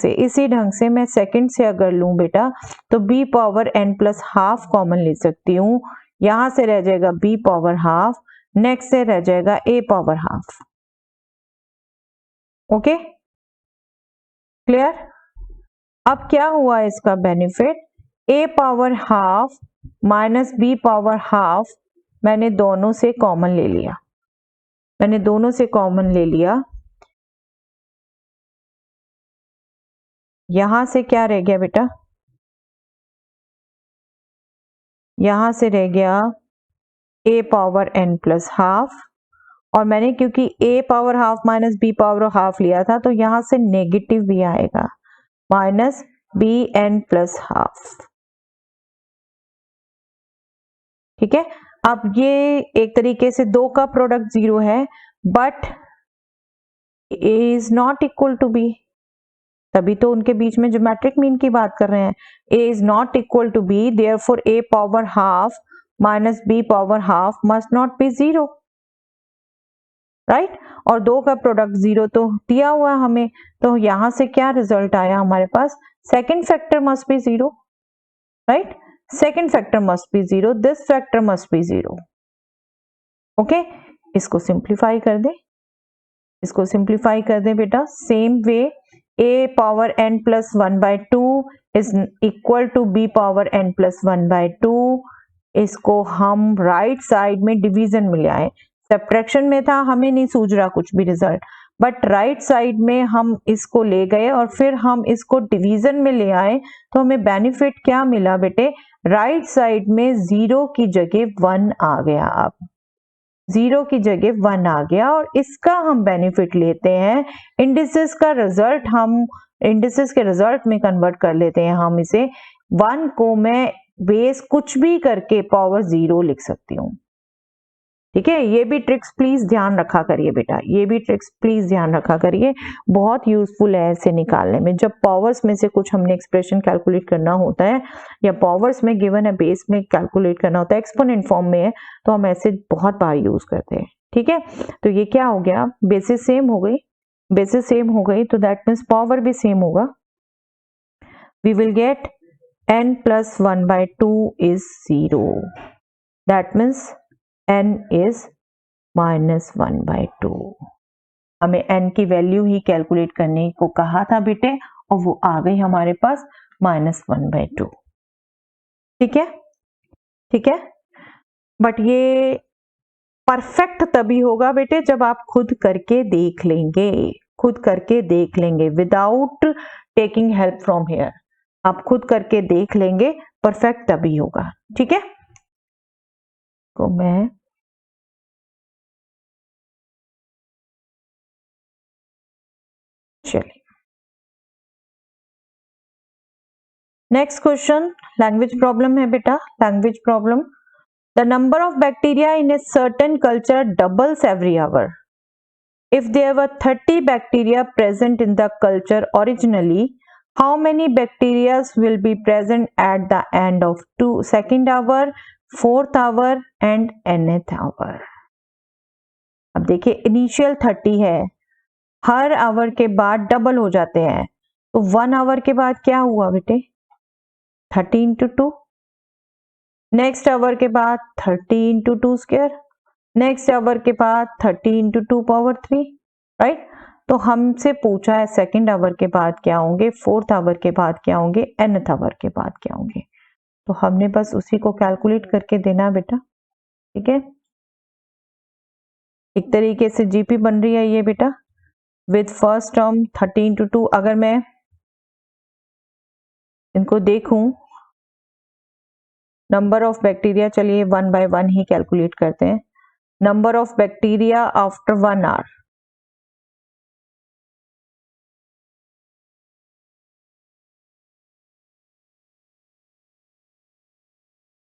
से मैं सेकंड से अगर लूं बेटा तो b power n plus half common ले सकती हूँ। यहां से रह जाएगा b पावर हाफ, नेक्स्ट से रह जाएगा a power half. Okay, clear. अब क्या हुआ इसका benefit, a power half minus b power half मैंने दोनों से कॉमन ले लिया, यहां से क्या रह गया बेटा, यहां से रह गया a power n plus half, और मैंने क्योंकि a power half minus b power half लिया था तो यहां से नेगेटिव भी आएगा, माइनस bn प्लस हाफ, ठीक है। अब ये एक तरीके से दो का प्रोडक्ट जीरो है, but a is not equal to b, तभी तो उनके बीच में ज्योमेट्रिक मीन की बात कर रहे हैं। a is not equal to b, therefore a power half minus b power half must not be zero, right. और दो का प्रोडक्ट जीरो तो दिया हुआ है हमें, तो यहां से क्या रिजल्ट आया हमारे पास, second factor must be zero, right. Second factor must be zero, this factor must be zero. Okay, इसको सिंप्लीफाई कर दे बेटा। Same way a power n plus 1/2 is equal to b power n plus 1/2, इसको हम right side में division में ले आए। सब्ट्रैक्शन में था, हमें नहीं सूझ रहा कुछ भी रिजल्ट, बट राइट साइड में हम इसको ले गए और फिर हम इसको डिवीजन में ले आए, तो हमें बेनिफिट क्या मिला बेटे, राइट साइड में जीरो की जगह 1 आ गया। अब जीरो की जगह 1 आ गया और इसका हम बेनिफिट लेते हैं, इंडिसेस का रिजल्ट हम इंडिसेस के रिजल्ट में कन्वर्ट कर लेते हैं हम इसे। 1 को मैं बेस कुछ भी करके पावर 0 लिख सकती हूँ, ठीक है। ये भी ट्रिक्स प्लीज ध्यान रखा करिए बेटा, ये भी ट्रिक्स प्लीज ध्यान रखा करिए, बहुत यूजफुल है ऐसे निकालने में। जब पावर्स में से कुछ हमने एक्सप्रेशन कैलकुलेट करना होता है, या पावर्स में गिवन है बेस में कैलकुलेट करना होता है, एक्सपोनेंट फॉर्म में है, तो हम ऐसे बहुत बार यूज करते हैं, ठीक है। तो ये क्या हो गया, बेसिस सेम हो गई, तो दैट मीन्स पावर भी सेम होगा। We will get n plus 1/2 is 0, that means n is -1/2। हमें n की वैल्यू ही कैलकुलेट करने को कहा था बेटे, और वो आ गई हमारे पास -1/2, ठीक है। बट ये परफेक्ट तभी होगा बेटे जब आप खुद करके देख लेंगे, without taking help from here. आप खुद करके देख लेंगे, परफेक्ट तभी होगा, ठीक है। तो मैं चलिए नेक्स्ट क्वेश्चन, लैंग्वेज प्रॉब्लम है बेटा, language problem. The number of bacteria in a certain culture doubles every hour. If there were 30 bacteria present in the culture originally, how many bacteria will be present at the end of second hour, fourth hour and nth hour? अब देखिए initial 30 है, हर our के बाद double हो जाते हैं, तो 1 our के बाद क्या हुआ बेटे 30 into 2, नेक्स्ट आवर के बाद 30 into 2 स्क्वायर, नेक्स्ट आवर के बाद 30 into 2 पावर 3, राइट। तो हमसे पूछा है सेकंड आवर के बाद क्या होंगे, फोर्थ आवर के बाद क्या होंगे, nth आवर के बाद क्या होंगे, तो हमने बस उसी को कैलकुलेट करके देना बेटा, ठीक है। एक तरीके से जीपी बन रही है ये बेटा, विद फर्स्ट टर्म 30 into 2। अगर मैं इनको देखूं नंबर ऑफ बैक्टीरिया, चलिए 1 by 1 ही कैलकुलेट करते हैं। Number of bacteria after 1 hour,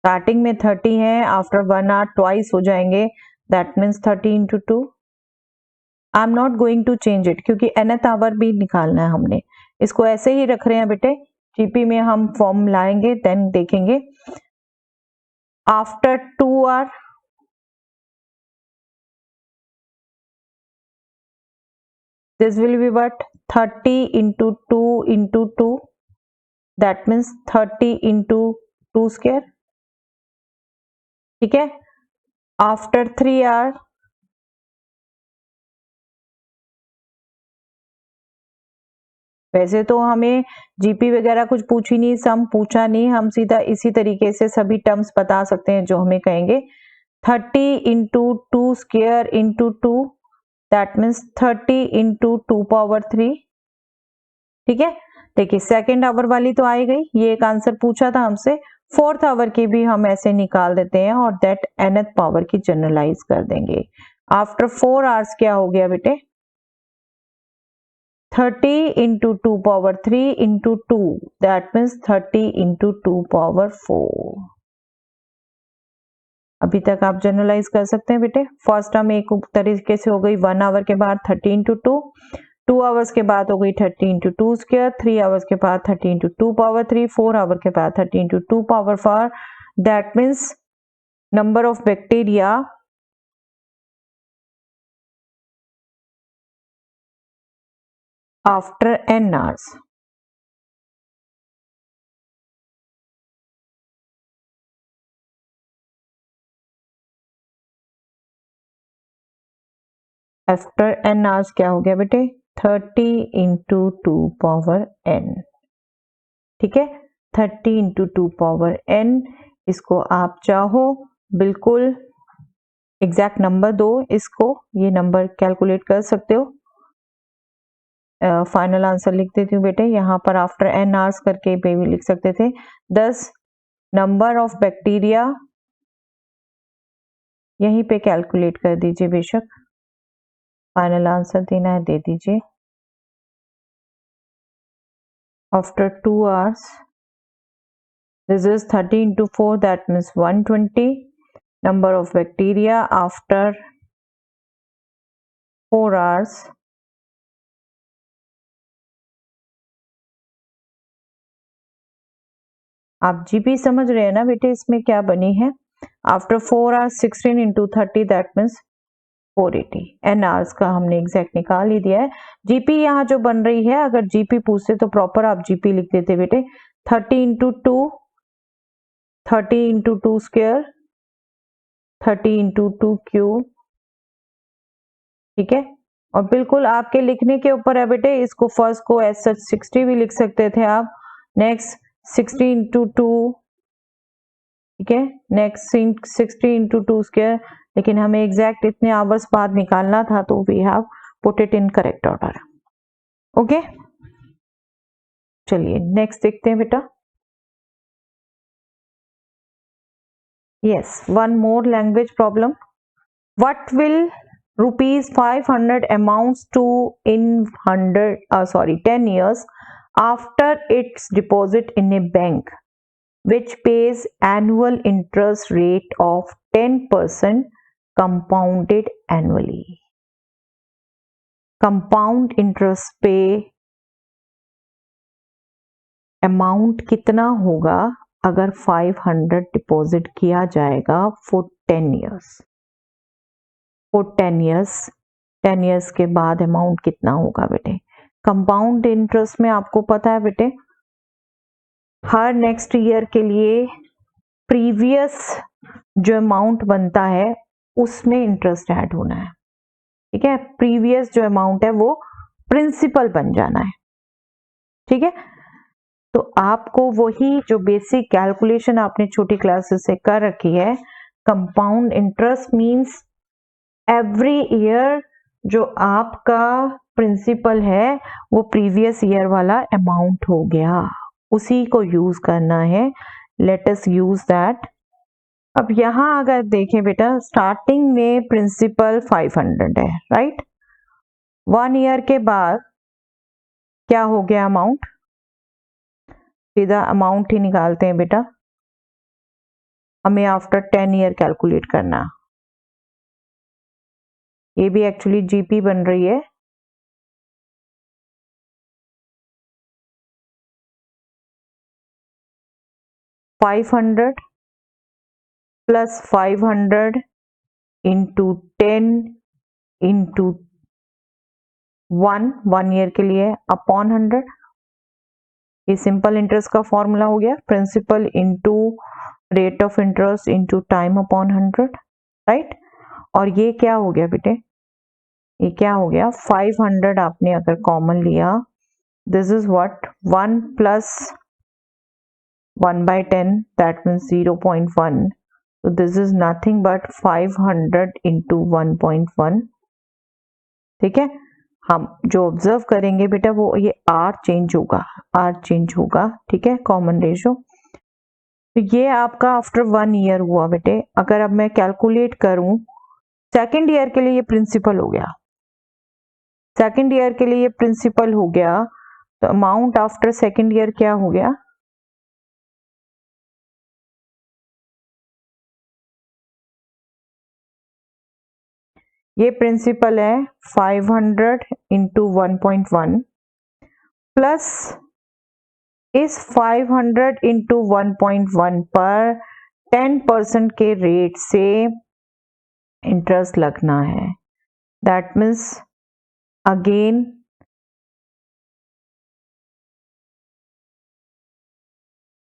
starting में 30 है, आफ्टर 1 hour ट्वाइस हो जाएंगे, that means 30 into 2। I am not going to change it क्योंकि nth आवर भी निकालना है हमने, इसको ऐसे ही रख रहे हैं बेटे। जीपी में हम फॉर्म लाएंगे देन देखेंगे। After 2 hour, this will be what 30 into 2 into 2, that means 30 into 2 square, ठीक है। आफ्टर 3 hour, वैसे तो हमें जीपी वगैरह कुछ पूछी नहीं, सम पूछा नहीं, हम सीधा इसी तरीके से सभी टर्म्स बता सकते हैं जो हमें कहेंगे। 30 into 2 square into 2, that means 30 into 2 power 3, ठीक है। देखिए सेकेंड आवर वाली तो आई गई, ये एक आंसर पूछा था हमसे। फोर्थ आवर की भी हम ऐसे निकाल देते हैं और दैट nth पावर की जनरलाइज कर देंगे। आफ्टर 4 hours क्या हो गया बेटे, 30 into 2 power 3 into 2, that means 30 into 2 power 4। अभी तक आप जनरलाइज कर सकते हैं बेटे। फर्स्ट टर्म एक तरीके से हो गई 1 hour के बाद 30 into 2, 2 hours के बाद हो गई 30 into 2 square, 3 hours के बाद 30 into 2 power 3, 4 hour के बाद 30 into 2 power 4, that means number of bacteria after n hours, after n hours क्या हो गया बेटे, 30 into 2 power n, ठीक है। 30 into 2 power n, इसको आप चाहो बिल्कुल एग्जैक्ट नंबर दो, इसको ये नंबर कैलकुलेट कर सकते हो। फाइनल आंसर लिख देती हूँ बेटे, यहाँ पर आफ्टर n hours करके भी लिख सकते थे। 10 नंबर ऑफ बैक्टीरिया, यहीं पे कैलकुलेट कर दीजिए बेशक, फाइनल आंसर देना है दे दीजिए। After 2 hours, this is 30 into 4, that means 120 number of bacteria after 4 hours, आप जीपी समझ रहे हैं ना बेटे, इसमें क्या बनी है। After 4 hours 16 into 30, that means 480। N hours का हमने एग्जैक्ट निकाल ही दिया है। जीपी यहाँ जो बन रही है, अगर जीपी पूछते तो प्रॉपर आप जीपी लिख देते बेटे, 30 into 2, 30 into 2 square, 30 into 2 cube, ठीक है। और बिल्कुल आपके लिखने के ऊपर है बेटे, इसको फर्स्ट को एज सच 60 भी लिख सकते थे आप। नेक्स्ट 60 into 2, ठीक है। नेक्स्ट 60 into 2 square, लेकिन हमें एग्जैक्ट इतने आवर्स बाद निकालना था तो we have put it in correct order. Okay, चलिए नेक्स्ट देखते हैं बेटा। Yes, one more language problem. What will ₹500 amounts to in 10 years after its deposit in a bank which pays annual interest rate of 10% compounded annually। Compound interest पे amount कितना होगा अगर 500 deposit किया जाएगा for 10 years. For 10 years, 10 years के बाद amount कितना होगा बेटे। कंपाउंड इंटरेस्ट में आपको पता है बेटे, हर नेक्स्ट ईयर के लिए प्रीवियस जो अमाउंट बनता है उसमें इंटरेस्ट ऐड होना है, ठीक है। प्रीवियस जो अमाउंट है वो प्रिंसिपल बन जाना है, ठीक है। तो आपको वही जो बेसिक कैलकुलेशन आपने छोटी क्लासेस से कर रखी है, compound interest means every year जो आपका प्रिंसिपल है वो प्रीवियस ईयर वाला अमाउंट हो गया, उसी को यूज करना है। Let us use that. अब यहाँ अगर देखें बेटा, स्टार्टिंग में प्रिंसिपल 500 है, राइट। 1 ईयर के बाद क्या हो गया अमाउंट, सीधा अमाउंट ही निकालते हैं बेटा, हमें आफ्टर 10 ईयर कैलकुलेट करना। ये भी एक्चुअली जीपी बन रही है। $500 प्लस 500 इंटू 10 इंटू 1 ईयर के लिए अपॉन 100। ये सिंपल इंटरेस्ट का फॉर्मूला हो गया, principal into rate of interest into time upon 100, right. और ये क्या हो गया बेटे, ये क्या हो गया, 500 आपने अगर कॉमन लिया, this is what 1 plus 1/10 that means 0.1, so this is nothing but 500 into 1.1। ठीक है, हम जो ऑब्जर्व करेंगे बेटा वो ये आर चेंज होगा, आर चेंज होगा, ठीक है, कॉमन रेशो। तो ये आपका आफ्टर 1 ईयर हुआ बेटे। अगर अब मैं कैलकुलेट करूं सेकेंड ईयर के लिए, ये प्रिंसिपल हो गया, सेकेंड ईयर के लिए ये प्रिंसिपल हो गया, तो अमाउंट आफ्टर सेकेंड ईयर क्या हो गया, ये प्रिंसिपल है 500 इंटू 1.1 प्लस इस 500 इंटू 1.1 पर 10% के रेट से इंटरेस्ट लगना है। That means again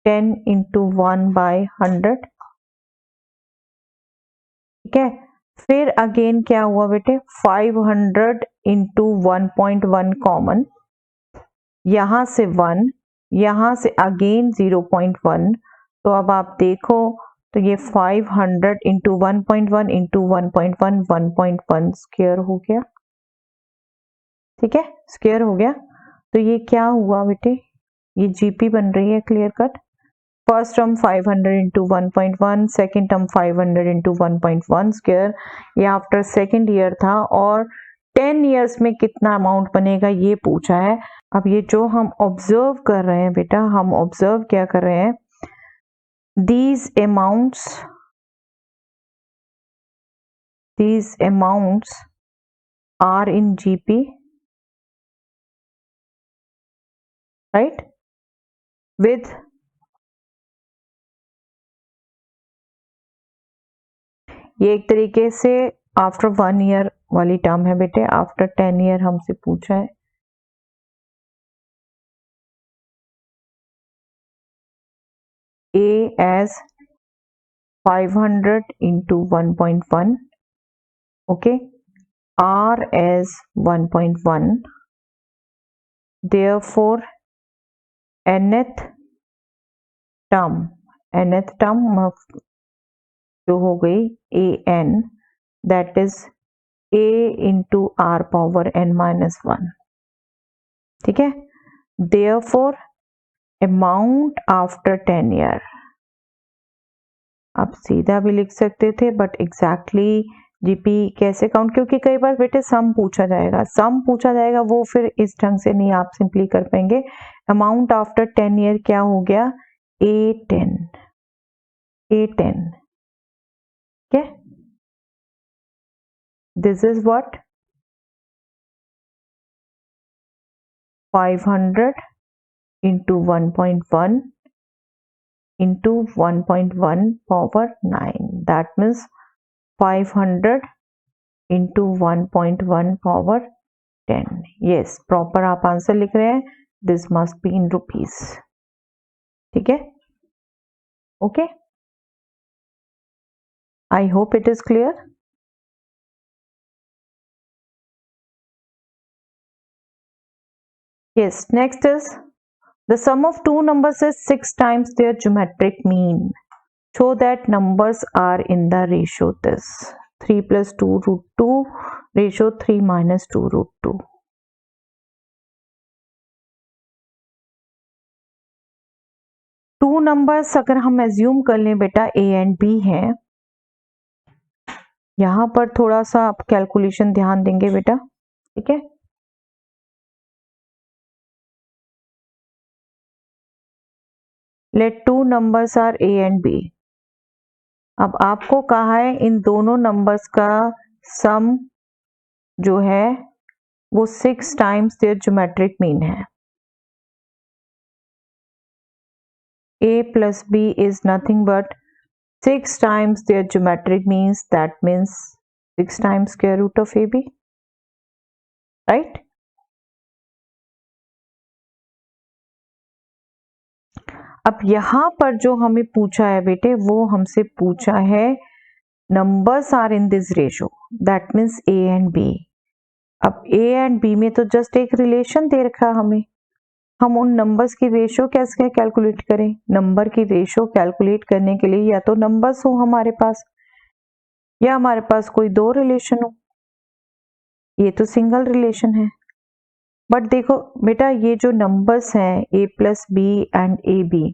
ten into 1/100, ठीक है। फिर अगेन क्या हुआ बेटे, 500 इंटू 1.1 कॉमन, यहां से 1, यहां से अगेन 0.1, तो अब आप देखो तो ये 500 इंटू 1.1 इंटू 1.1 1.1 स्क्वायर हो गया, ठीक है, स्क्वायर हो गया। तो ये क्या हुआ बेटे, ये जीपी बन रही है clear cut. First term 500 into 1.1, second term 500 into 1.1 square, ये आफ्टर सेकेंड ईयर था और 10 ईयर्स में कितना अमाउंट बनेगा ये पूछा है। अब ये जो हम ऑब्जर्व कर रहे हैं बेटा, हम ऑब्जर्व क्या कर रहे हैं, these amounts are in GP, right, with ये एक तरीके से आफ्टर 1 ईयर वाली टर्म है बेटे, आफ्टर 10 ईयर हमसे पूछा है। A as 500 into 1.1, okay, R as 1.1, therefore nth term जो हो गई an, that is a into r power n-1, ठीक है। therefore amount after 10 ईयर, आप सीधा भी लिख सकते थे बट एग्जैक्टली जीपी कैसे काउंट, क्योंकि कई बार बेटे सम पूछा जाएगा, वो फिर इस ढंग से नहीं आप सिंपली कर पाएंगे। अमाउंट आफ्टर 10 ईयर क्या हो गया, A10, ठीक है, this is what 500 into 1.1 into 1.1 power 9, that means 500 into 1.1 power 10। yes, proper आप आंसर लिख रहे हैं, this must be in rupees, ठीक है, okay. I hope it is clear. yes, next is the sum of two numbers is 6 times their geometric mean, show that numbers are in the ratio this 3 plus 2 root 2 ratio 3 minus 2 root 2। Two numbers अगर हम assume कर लें बेटा ए and B हैं, यहां पर थोड़ा सा आप कैलकुलेशन ध्यान देंगे बेटा, ठीक है। Let two numbers are a and b. अब आपको कहा है इन दोनों नंबर्स का सम जो है वो 6 टाइम्स देयर ज्योमेट्रिक मीन है। a plus b is nothing but 6 times their geometric means, that means 6 times square root of ab, right? अब यहां पर जो हमें पूछा है बेटे वो हमसे पूछा है numbers are in this ratio, that means a and b। अब a एंड b में तो जस्ट एक रिलेशन दे रखा हमें, हम उन नंबर्स की रेशो कैसे कैलकुलेट करें? नंबर की रेशो कैलकुलेट करने के लिए या तो नंबर्स हो हमारे पास या हमारे पास कोई दो रिलेशन हो। ये तो सिंगल रिलेशन है, बट देखो बेटा ये जो नंबर्स हैं a plus B and A B,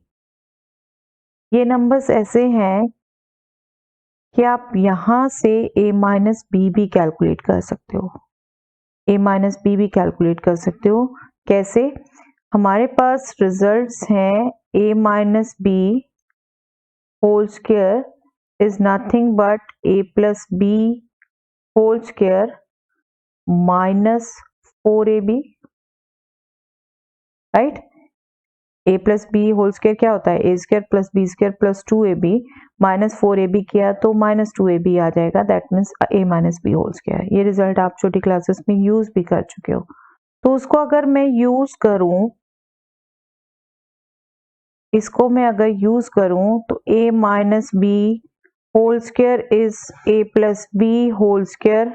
ये नंबर्स ऐसे हैं कि आप यहां से a माइनस बी भी कैलकुलेट कर सकते हो, a माइनस बी भी कैलकुलेट कर सकते हो। कैसे? हमारे पास रिजल्ट्स हैं a minus B whole square is nothing but a plus B whole square minus 4ab, right. a plus B whole square क्या होता है? ए square plus B square plus 2ab minus 4ab किया तो माइनस 2ab आ जाएगा, that means a minus B whole square. ये result आप छोटी क्लासेस में यूज भी कर चुके हो। तो उसको अगर मैं यूज करूं, इसको मैं अगर यूज करूं तो a minus B whole square is a plus B whole square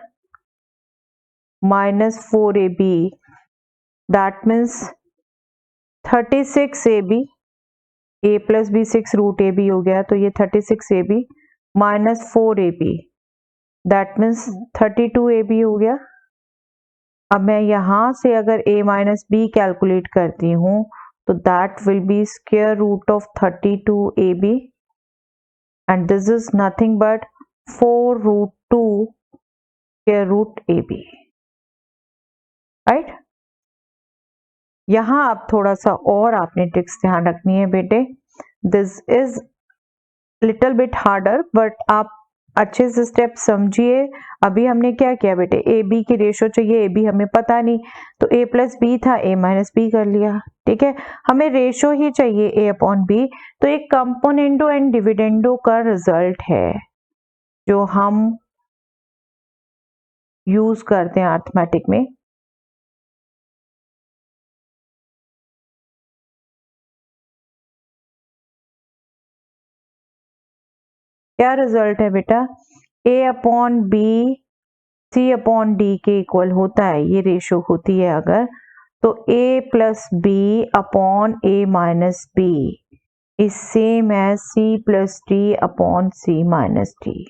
minus 4ab, that means 36ab, a plus b 6 root a b हो गया तो ये 36ab minus 4ab, that means 32ab हो गया। अब मैं यहां से अगर a माइनस बी कैलकुलेट करती हूं तो that will be square root of 32ab and this is nothing but 4 root 2 square root ab, right. यहां आप थोड़ा सा और आपने ट्रिक्स ध्यान रखनी है बेटे, this is little bit harder but आप अच्छे से स्टेप समझिए। अभी हमने क्या किया बेटे, ए बी की रेशो चाहिए, ए बी हमें पता नहीं तो a प्लस बी था, a माइनस बी कर लिया, ठीक है। हमें रेशो ही चाहिए a अपॉन बी, तो एक कंपोनेंडो एंड डिविडेंडो का रिजल्ट है जो हम यूज करते हैं अर्थमेटिक में। क्या रिजल्ट है बेटा? a upon b c upon d के इक्वल होता है, ये रेशो होती है अगर, तो a plus b upon a minus b is same as c plus d upon c minus d.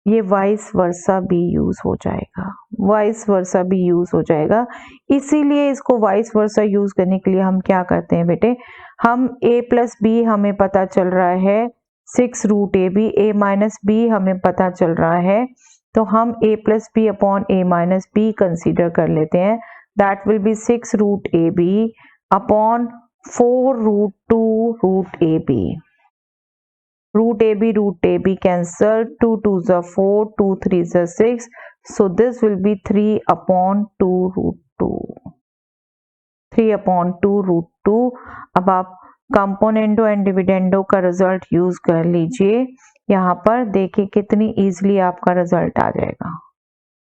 ये वाइस वर्सा भी यूज हो जाएगा, वाइस वर्सा भी यूज हो जाएगा। इसीलिए इसको वाइस वर्सा यूज करने के लिए हम क्या करते हैं बेटे, हम a प्लस बी हमें पता चल रहा है 6 root a b, a minus b हमें पता चल रहा है, तो हम a plus b upon a minus b consider कर लेते हैं, that will be 6 root a b upon 4 root 2 root a b. root AB cancel, 2 2s are 4, 2 3s are 6, so this will be 3 upon 2 root 2, 3 upon 2 root 2। अब आप componendo and dividendo का result use कर लीजिए, यहाँ पर देखिए कितनी easily आपका रिजल्ट आ जाएगा।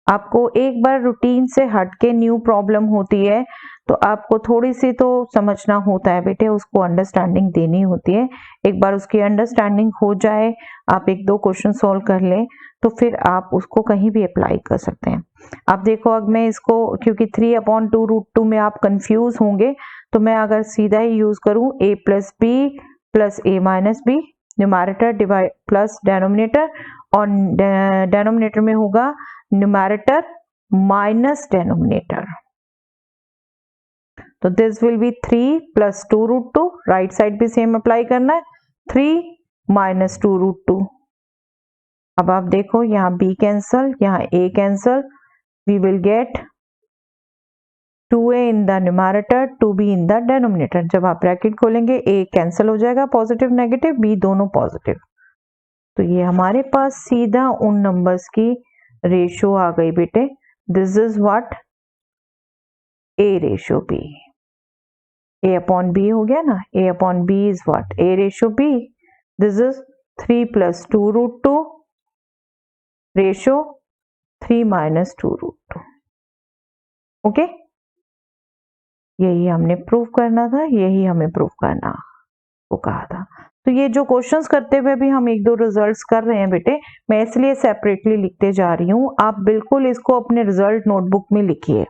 आपको एक बार रूटीन से हटके न्यू प्रॉब्लम होती है तो आपको थोड़ी सी तो समझना होता है बेटे, उसको अंडरस्टैंडिंग देनी होती है। एक बार उसकी अंडरस्टैंडिंग हो जाए, आप एक दो क्वेश्चन सॉल्व कर लें तो फिर आप उसको कहीं भी अप्लाई कर सकते हैं। अब देखो, अब मैं इसको, क्योंकि 3 अपॉन 2 रूट 2 में आप कंफ्यूज होंगे, तो मैं अगर सीधा ही यूज करूं a plus b plus a minus b, numerator divide plus denominator, और डेनोमिनेटर में होगा न्यूमैरेटर माइनस डेनोमिनेटर, तो this will be 3 plus 2√2, right side भी सेम अप्लाई करना है, 3 माइनस 2√2। अब आप देखो यहाँ b कैंसल, यहाँ a cancel, we will get 2a in the numerator, 2b in the denominator. जब आप ब्रैकेट खोलेंगे a कैंसिल हो जाएगा, पॉजिटिव नेगेटिव, b दोनों पॉजिटिव। तो ये हमारे पास सीधा उन नंबर्स की रेशियो आ गई बेटे। This is what a ratio b, a upon b हो गया ना, a upon b is what a ratio b। This is 3 plus 2√2 ratio 3 minus 2√2। Okay, यही हमने प्रूव करना था, यही हमें प्रूव करना को कहा था। तो ये जो क्वेश्चंस करते हुए भी हम एक दो रिजल्ट्स कर रहे हैं बेटे, मैं इसलिए सेपरेटली लिखते जा रही हूँ। आप बिल्कुल इसको अपने रिजल्ट नोटबुक में लिखिए।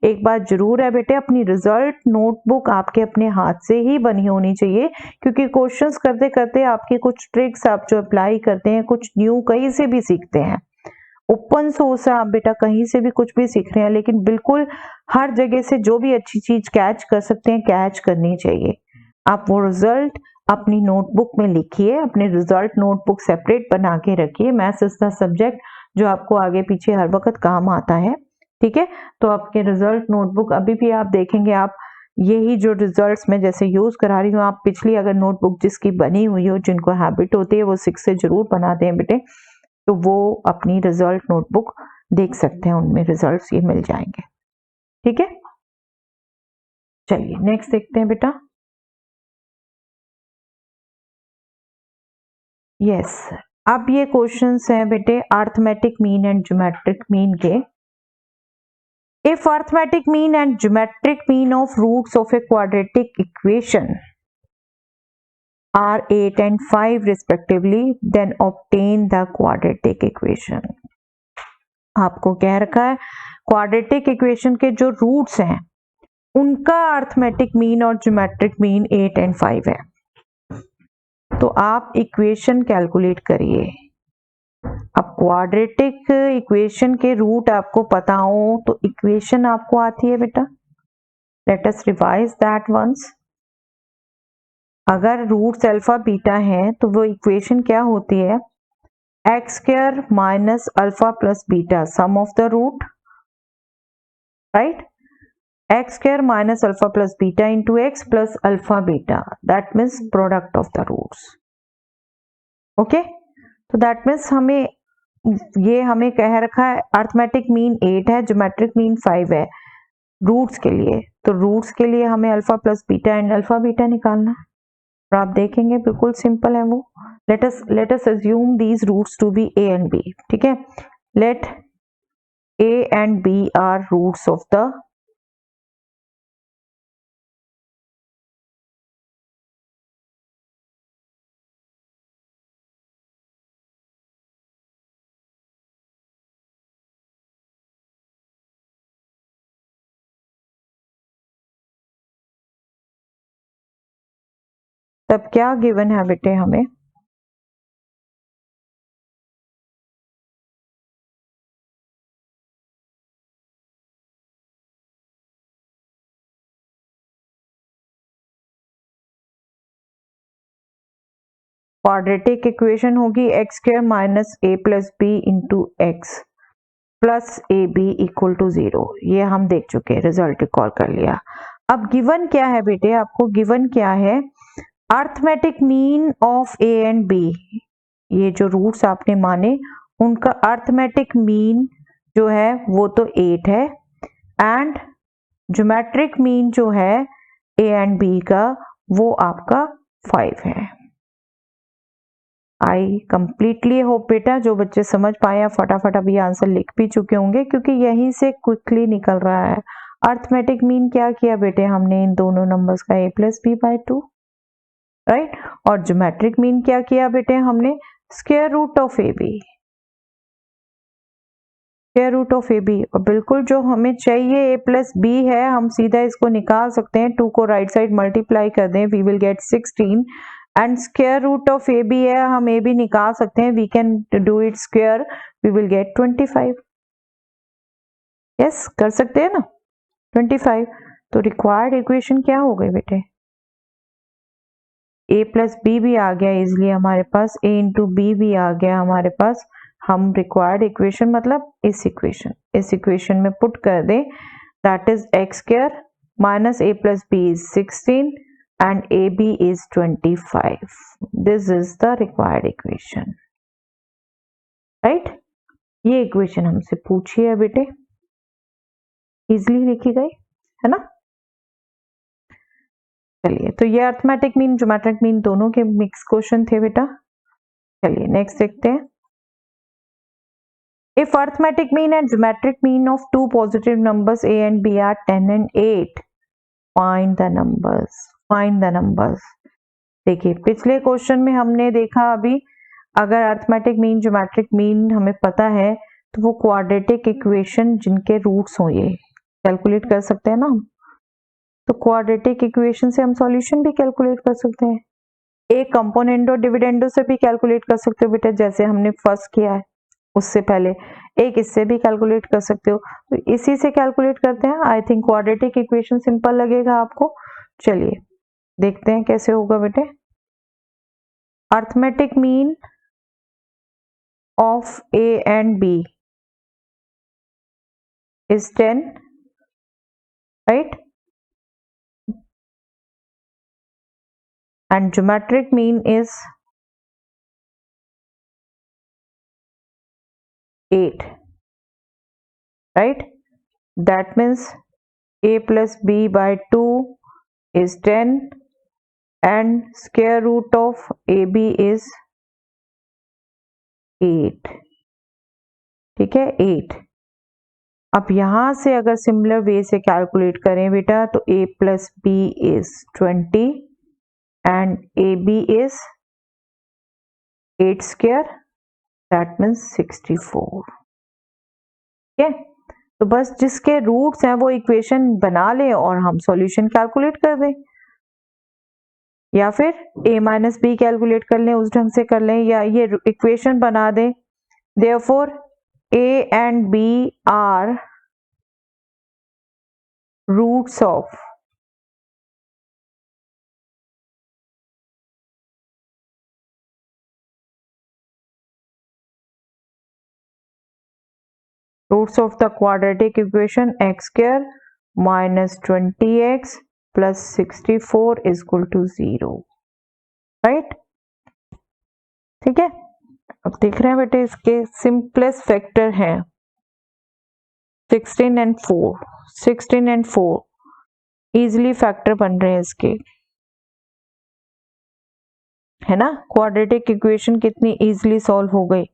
एक बात जरूर है बेटे, अपनी रिजल्ट नोटबुक आपके अपने हाथ से ही बनी होनी चाहिए, क्योंकि क्वेश्चंस करते करते आपकी कुछ ट्रिक्स आप जो अप्लाई करते हैं, कुछ न्यू कहीं से भी सीखते हैं। ओपन सोर्स है, आप बेटा कहीं से भी कुछ भी सीख रहे हैं, लेकिन बिल्कुल हर जगह से जो भी अच्छी चीज कैच कर सकते हैं कैच करनी चाहिए। आप वो रिजल्ट अपनी नोटबुक में लिखिए, अपने रिजल्ट नोटबुक सेपरेट बना के रखिए। मैथ्स इज द सब्जेक्ट जो आपको आगे पीछे हर वक्त काम आता है, ठीक है। तो आपके रिजल्ट नोटबुक अभी भी आप देखेंगे, आप यही जो रिजल्ट्स में जैसे यूज करा रही हूँ, आप पिछली अगर नोटबुक जिसकी बनी हुई हो, जिनको हैबिट होती है वो 6 से जरूर बनाते हैं बेटे, तो वो अपनी रिजल्ट नोटबुक देख सकते हैं, उनमें रिजल्ट्स ये मिल जाएंगे, ठीक है। चलिए नेक्स्ट देखते हैं बेटा। यस, अब ये क्वेश्चंस हैं बेटे arithmetic mean and geometric mean के। If arithmetic mean and geometric mean of roots of a quadratic equation are 8 and 5 respectively, then obtain the quadratic equation। आपको कह रखा है क्वाड्रेटिक इक्वेशन के जो रूट्स हैं उनका अर्थमेटिक मीन और ज्योमेट्रिक मीन 8 and 5 है। तो आप इक्वेशन कैलकुलेट करिए। अब क्वाड्रेटिक इक्वेशन के रूट आपको पता हो तो इक्वेशन आपको आती है बेटा। Let us revise that once. अगर रूट्स अल्फा बीटा है तो वो इक्वेशन क्या होती है, x square minus alpha plus beta sum of the root, right. X square minus alpha plus beta into x plus alpha beta, that means product of the roots. Okay, तो that means हमें कह रखा है arithmetic mean 8 है, geometric mean 5 है roots के लिए। तो रूट्स के लिए हमें alpha plus beta and alpha beta निकालना है। और आप देखेंगे बिल्कुल सिंपल है वो। Let us assume these roots to be a and b, ठीक है। Let a and b are roots of the तब क्या गिवन है बेटे हमें, क्वाड्रेटिक इक्वेशन होगी x square minus a plus b into x plus a b equal to 0। ये हम देख चुके हैं, रिजल्ट रिकॉल कर लिया। अब गिवन क्या है बेटे, आपको गिवन क्या है, arithmetic mean of a and b. ये जो रूट्स आपने माने उनका अर्थमेटिक मीन जो है वो तो 8 है, एंड ज्योमेट्रिक मीन जो है ए एंड बी का वो आपका 5 है। आई कंप्लीटली होप बेटा जो बच्चे समझ पाए फटाफट अभी आंसर लिख भी चुके होंगे, क्योंकि यहीं से क्विकली निकल रहा है। अर्थमेटिक मीन क्या किया बेटे हमने, इन दोनों नंबर्स का a plus b by 2, right. और ज्योमेट्रिक मीन क्या किया बेटे हमने, square root of a b, square root of a b. और बिल्कुल जो हमें चाहिए a प्लस बी है, हम सीधा इसको निकाल सकते हैं, 2 को राइट साइड मल्टीप्लाई कर दें, we will get 16 and square root of a b है, हम ए बी निकाल सकते हैं, we can do it square, we will get 25। Yes कर सकते हैं ना 25। तो रिक्वायर्ड इक्वेशन क्या हो गई बेटे, a प्लस बी भी आ गया इजिली हमारे पास, a इंटू बी भी आ गया हमारे पास। हम रिक्वायर्ड इक्वेशन मतलब इस इक्वेशन में पुट कर दें, that is x square minus a plus b is 16 and AB is 25. This is the required equation, right? ये इक्वेशन हमसे पूछी है बेटे, इजिली लिखी गई है ना। चलिए, तो ये अर्थमेटिक मीन ज्योमेट्रिक मीन दोनों के मिक्स क्वेश्चन थे बेटा। चलिए नेक्स्ट देखते हैं। If arithmetic mean and geometric mean of two positive numbers a and b are 10 and 8, find the numbers. Find the numbers. देखिए पिछले क्वेश्चन में हमने देखा अभी, अगर अर्थमेटिक मीन ज्योमेट्रिक मीन हमें पता है तो वो क्वाड्रेटिक इक्वेशन जिनके रूट्स हो ये कैलकुलेट कर सकते हैं ना हम। तो क्वाड्रेटिक इक्वेशन से हम सॉल्यूशन भी कैलकुलेट कर सकते हैं, एक कंपोनेंडो डिविडेंडो से भी कैलकुलेट कर सकते हो बेटा, जैसे हमने फर्स्ट किया है उससे पहले, एक इससे भी कैलकुलेट कर सकते हो, तो इसी से कैलकुलेट करते हैं। I think quadratic equation simple लगेगा आपको। चलिए देखते हैं कैसे होगा बेटे। Arithmetic mean of a and b is 10, right? And geometric mean is 8, right? That means a plus b by 2 is 10 and square root of ab is 8, ठीक है 8। अब यहां से अगर सिमिलर वे से कैलकुलेट करें बेटा तो a plus b is 20 and ab is 8 square, that means 64, ठीक है। तो बस जिसके रूट्स हैं वो इक्वेशन बना ले और हम सॉल्यूशन कैलकुलेट कर दें, या फिर a माइनस बी कैलकुलेट कर लें, उस ढंग से कर लें, या ये इक्वेशन बना दें। Therefore a and b are roots of the quadratic equation x square minus 20x plus 64 is equal to 0, right? ठीक है। अब देख रहे हैं बेटे इसके सिंपलेस्ट फैक्टर हैं 16 and 4, 16 and 4 इजिली फैक्टर बन रहे हैं इसके, है ना। क्वाड्रेटिक इक्वेशन कितनी इजिली सॉल्व हो गई,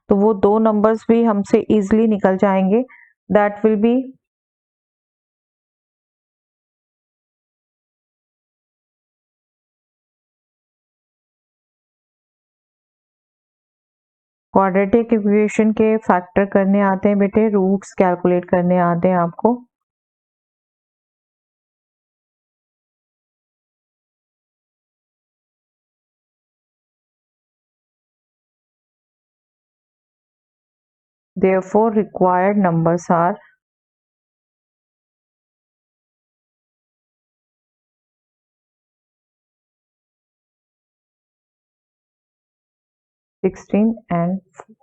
तो वो दो नंबर्स भी हमसे इजिली निकल जाएंगे, that will B quadratic equation के फैक्टर करने आते हैं बेटे, रूट्स कैलकुलेट करने आते हैं आपको। Therefore required numbers are 16 and 4,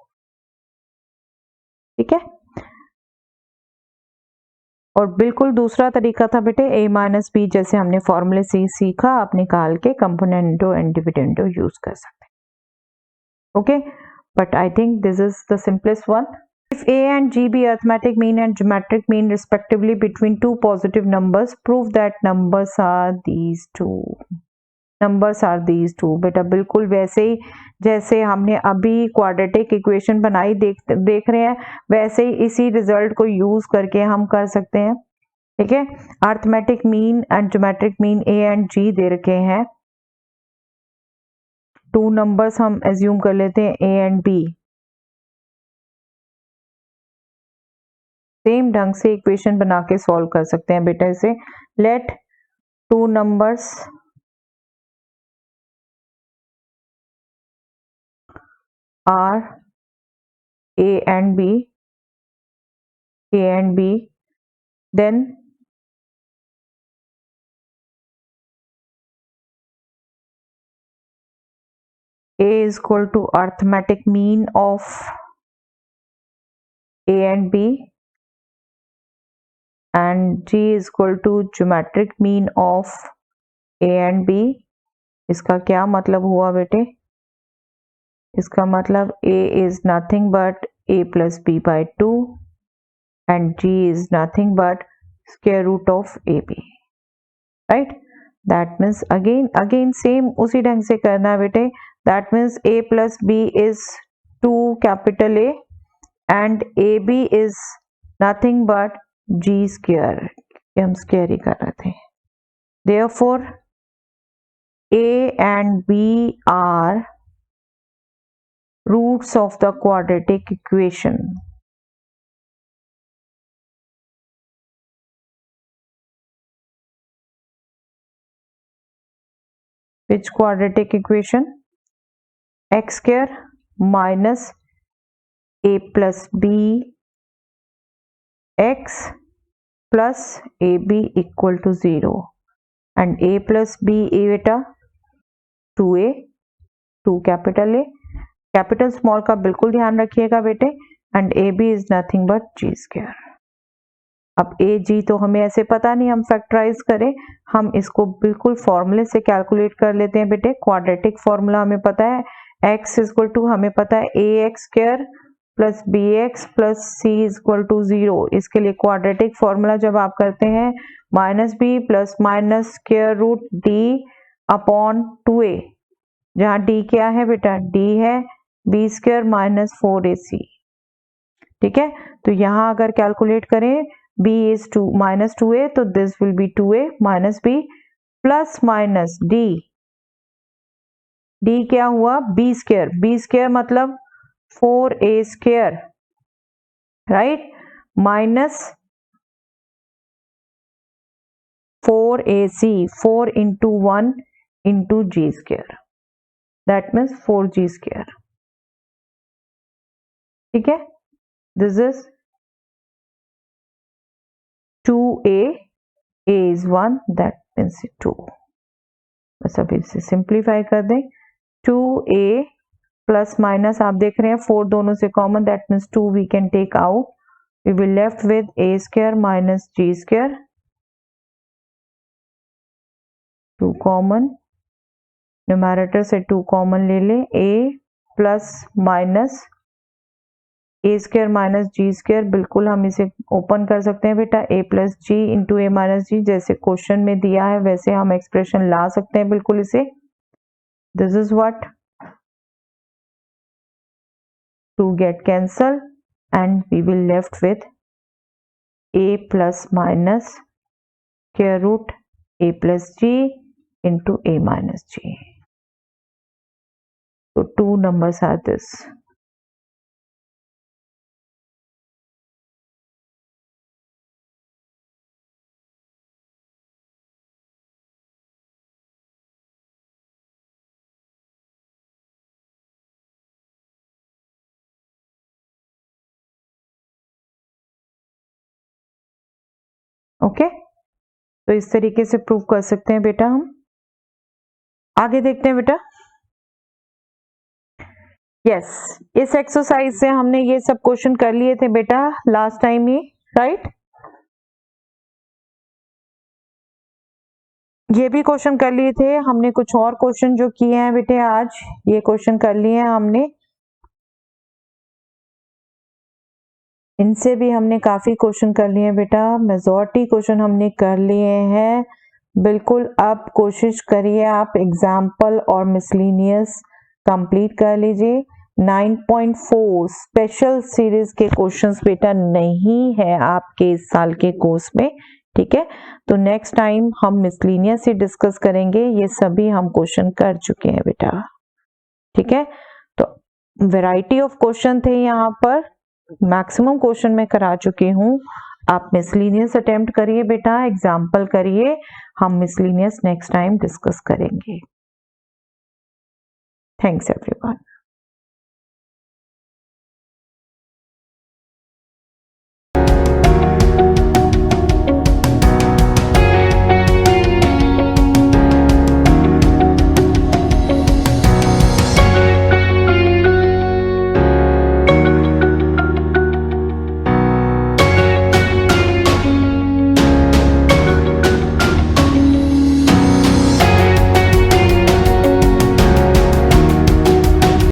ठीक है। और बिल्कुल दूसरा तरीका था बेटे a माइनस बी, जैसे हमने फॉर्मूले से सीखा, आप निकाल के कंपोनेंडो एंड डिविडेंडो यूज कर सकते हैं, okay. But I think this is the simplest one. If a and g be arithmetic mean and geometric mean respectively between two positive numbers, prove that numbers are these two. Numbers are these two. बेटा बिल्कुल वैसे ही जैसे हमने अभी quadratic equation बनाई देख रहे हैं, वैसे ही इसी रिजल्ट को यूज करके हम कर सकते हैं, ठीक है। Arithmetic mean and geometric mean a and g दे रखे हैं, टू नंबर्स हम एज्यूम कर लेते हैं a एंड b, सेम ढंग से इक्वेशन बना के सॉल्व कर सकते हैं बेटा इसे। Let two numbers are a and b, a and b, then A is equal to arithmetic mean of A and B and G is equal to geometric mean of A and B. इसका क्या मतलब हुआ बेटे? इसका मतलब A is nothing but A plus B by 2 and G is nothing but square root of AB, right? That means again same उसी ढंग से करना है बेटे. That means A plus B is 2 capital A and AB is nothing but G square. हम square ही कर रहे थे. Therefore A and B are roots of the quadratic equation. Which quadratic equation? X square minus A plus B x plus AB equal to 0 and A plus B A beta 2A 2 capital A capital small का बिल्कुल ध्यान रखिएगा बेटे and A b is nothing but g square. अब a जी तो हमें ऐसे पता नहीं, हम फैक्टराइज करें, हम इसको बिल्कुल फॉर्मूले से कैलकुलेट कर लेते हैं बेटे. क्वाड्रेटिक फॉर्मूला हमें पता है x इज इक्वल टू हमें पता है A X square plus B X plus C is equal to 0. इसके लिए क्वाड्रेटिक फॉर्मूला जब आप करते हैं minus B plus minus square root D upon 2a, जहाँ डी क्या है बेटा? डी है बी स्क्वायर माइनस 4ac. ठीक है, तो यहाँ अगर कैलकुलेट करें b इज 2 माइनस 2a तो this will B 2a minus b plus minus d. d क्या हुआ? b स्क्वायर मतलब 4a square, right, minus 4ac 4 into 1 into g square, that means 4g square. ठीक है, this is 2a, a is 1 that means 2. बस अब इसे simplify कर दें. 2a प्लस माइनस आप देख रहे हैं 4 दोनों से common, that means 2 we can take out. We will left with a square minus g square, 2 common, numerator से 2 कॉमन ले लें. a plus minus a square minus g square, बिल्कुल हम इसे ओपन कर सकते हैं बेटा. A plus ji into A minus g, जैसे क्वेश्चन में दिया है वैसे हम एक्सप्रेशन ला सकते हैं बिल्कुल इसे. This is what to get cancel and we will left with A plus minus square root A plus ji into A minus G. तो 2 numbers are this. ओके, तो इस तरीके से प्रूव कर सकते हैं बेटा. हम आगे देखते हैं बेटा. यस, इस एक्सरसाइज से हमने ये सब क्वेश्चन कर लिए थे बेटा लास्ट टाइम ही, राइट. ये भी क्वेश्चन कर लिए थे हमने. कुछ और क्वेश्चन जो किए हैं बेटे आज, ये क्वेश्चन कर लिए हैं हमने. इनसे भी हमने काफी क्वेश्चन कर लिए हैं बेटा. मेजॉरिटी क्वेश्चन हमने कर लिए हैं बिल्कुल. अब कोशिश करिए आप एग्जाम्पल और मिसलिनियस कंप्लीट कर लीजिए. 9.4 स्पेशल सीरीज के क्वेश्चंस बेटा नहीं है आपके इस साल के कोर्स में. ठीक है, तो नेक्स्ट टाइम हम मिसलिनियस ही डिस्कस करेंगे. ये सभी हम क्वेश्चन कर चुके हैं बेटा. ठीक है, तो वैरायटी ऑफ क्वेश्चन थे यहाँ पर, मैक्सिमम क्वेश्चन मैं करा चुकी हूँ. आप मिसलिनियस अटेम्प्ट करिए बेटा, एग्जाम्पल करिए. हम मिसलिनियस नेक्स्ट टाइम डिस्कस करेंगे. Thanks everyone.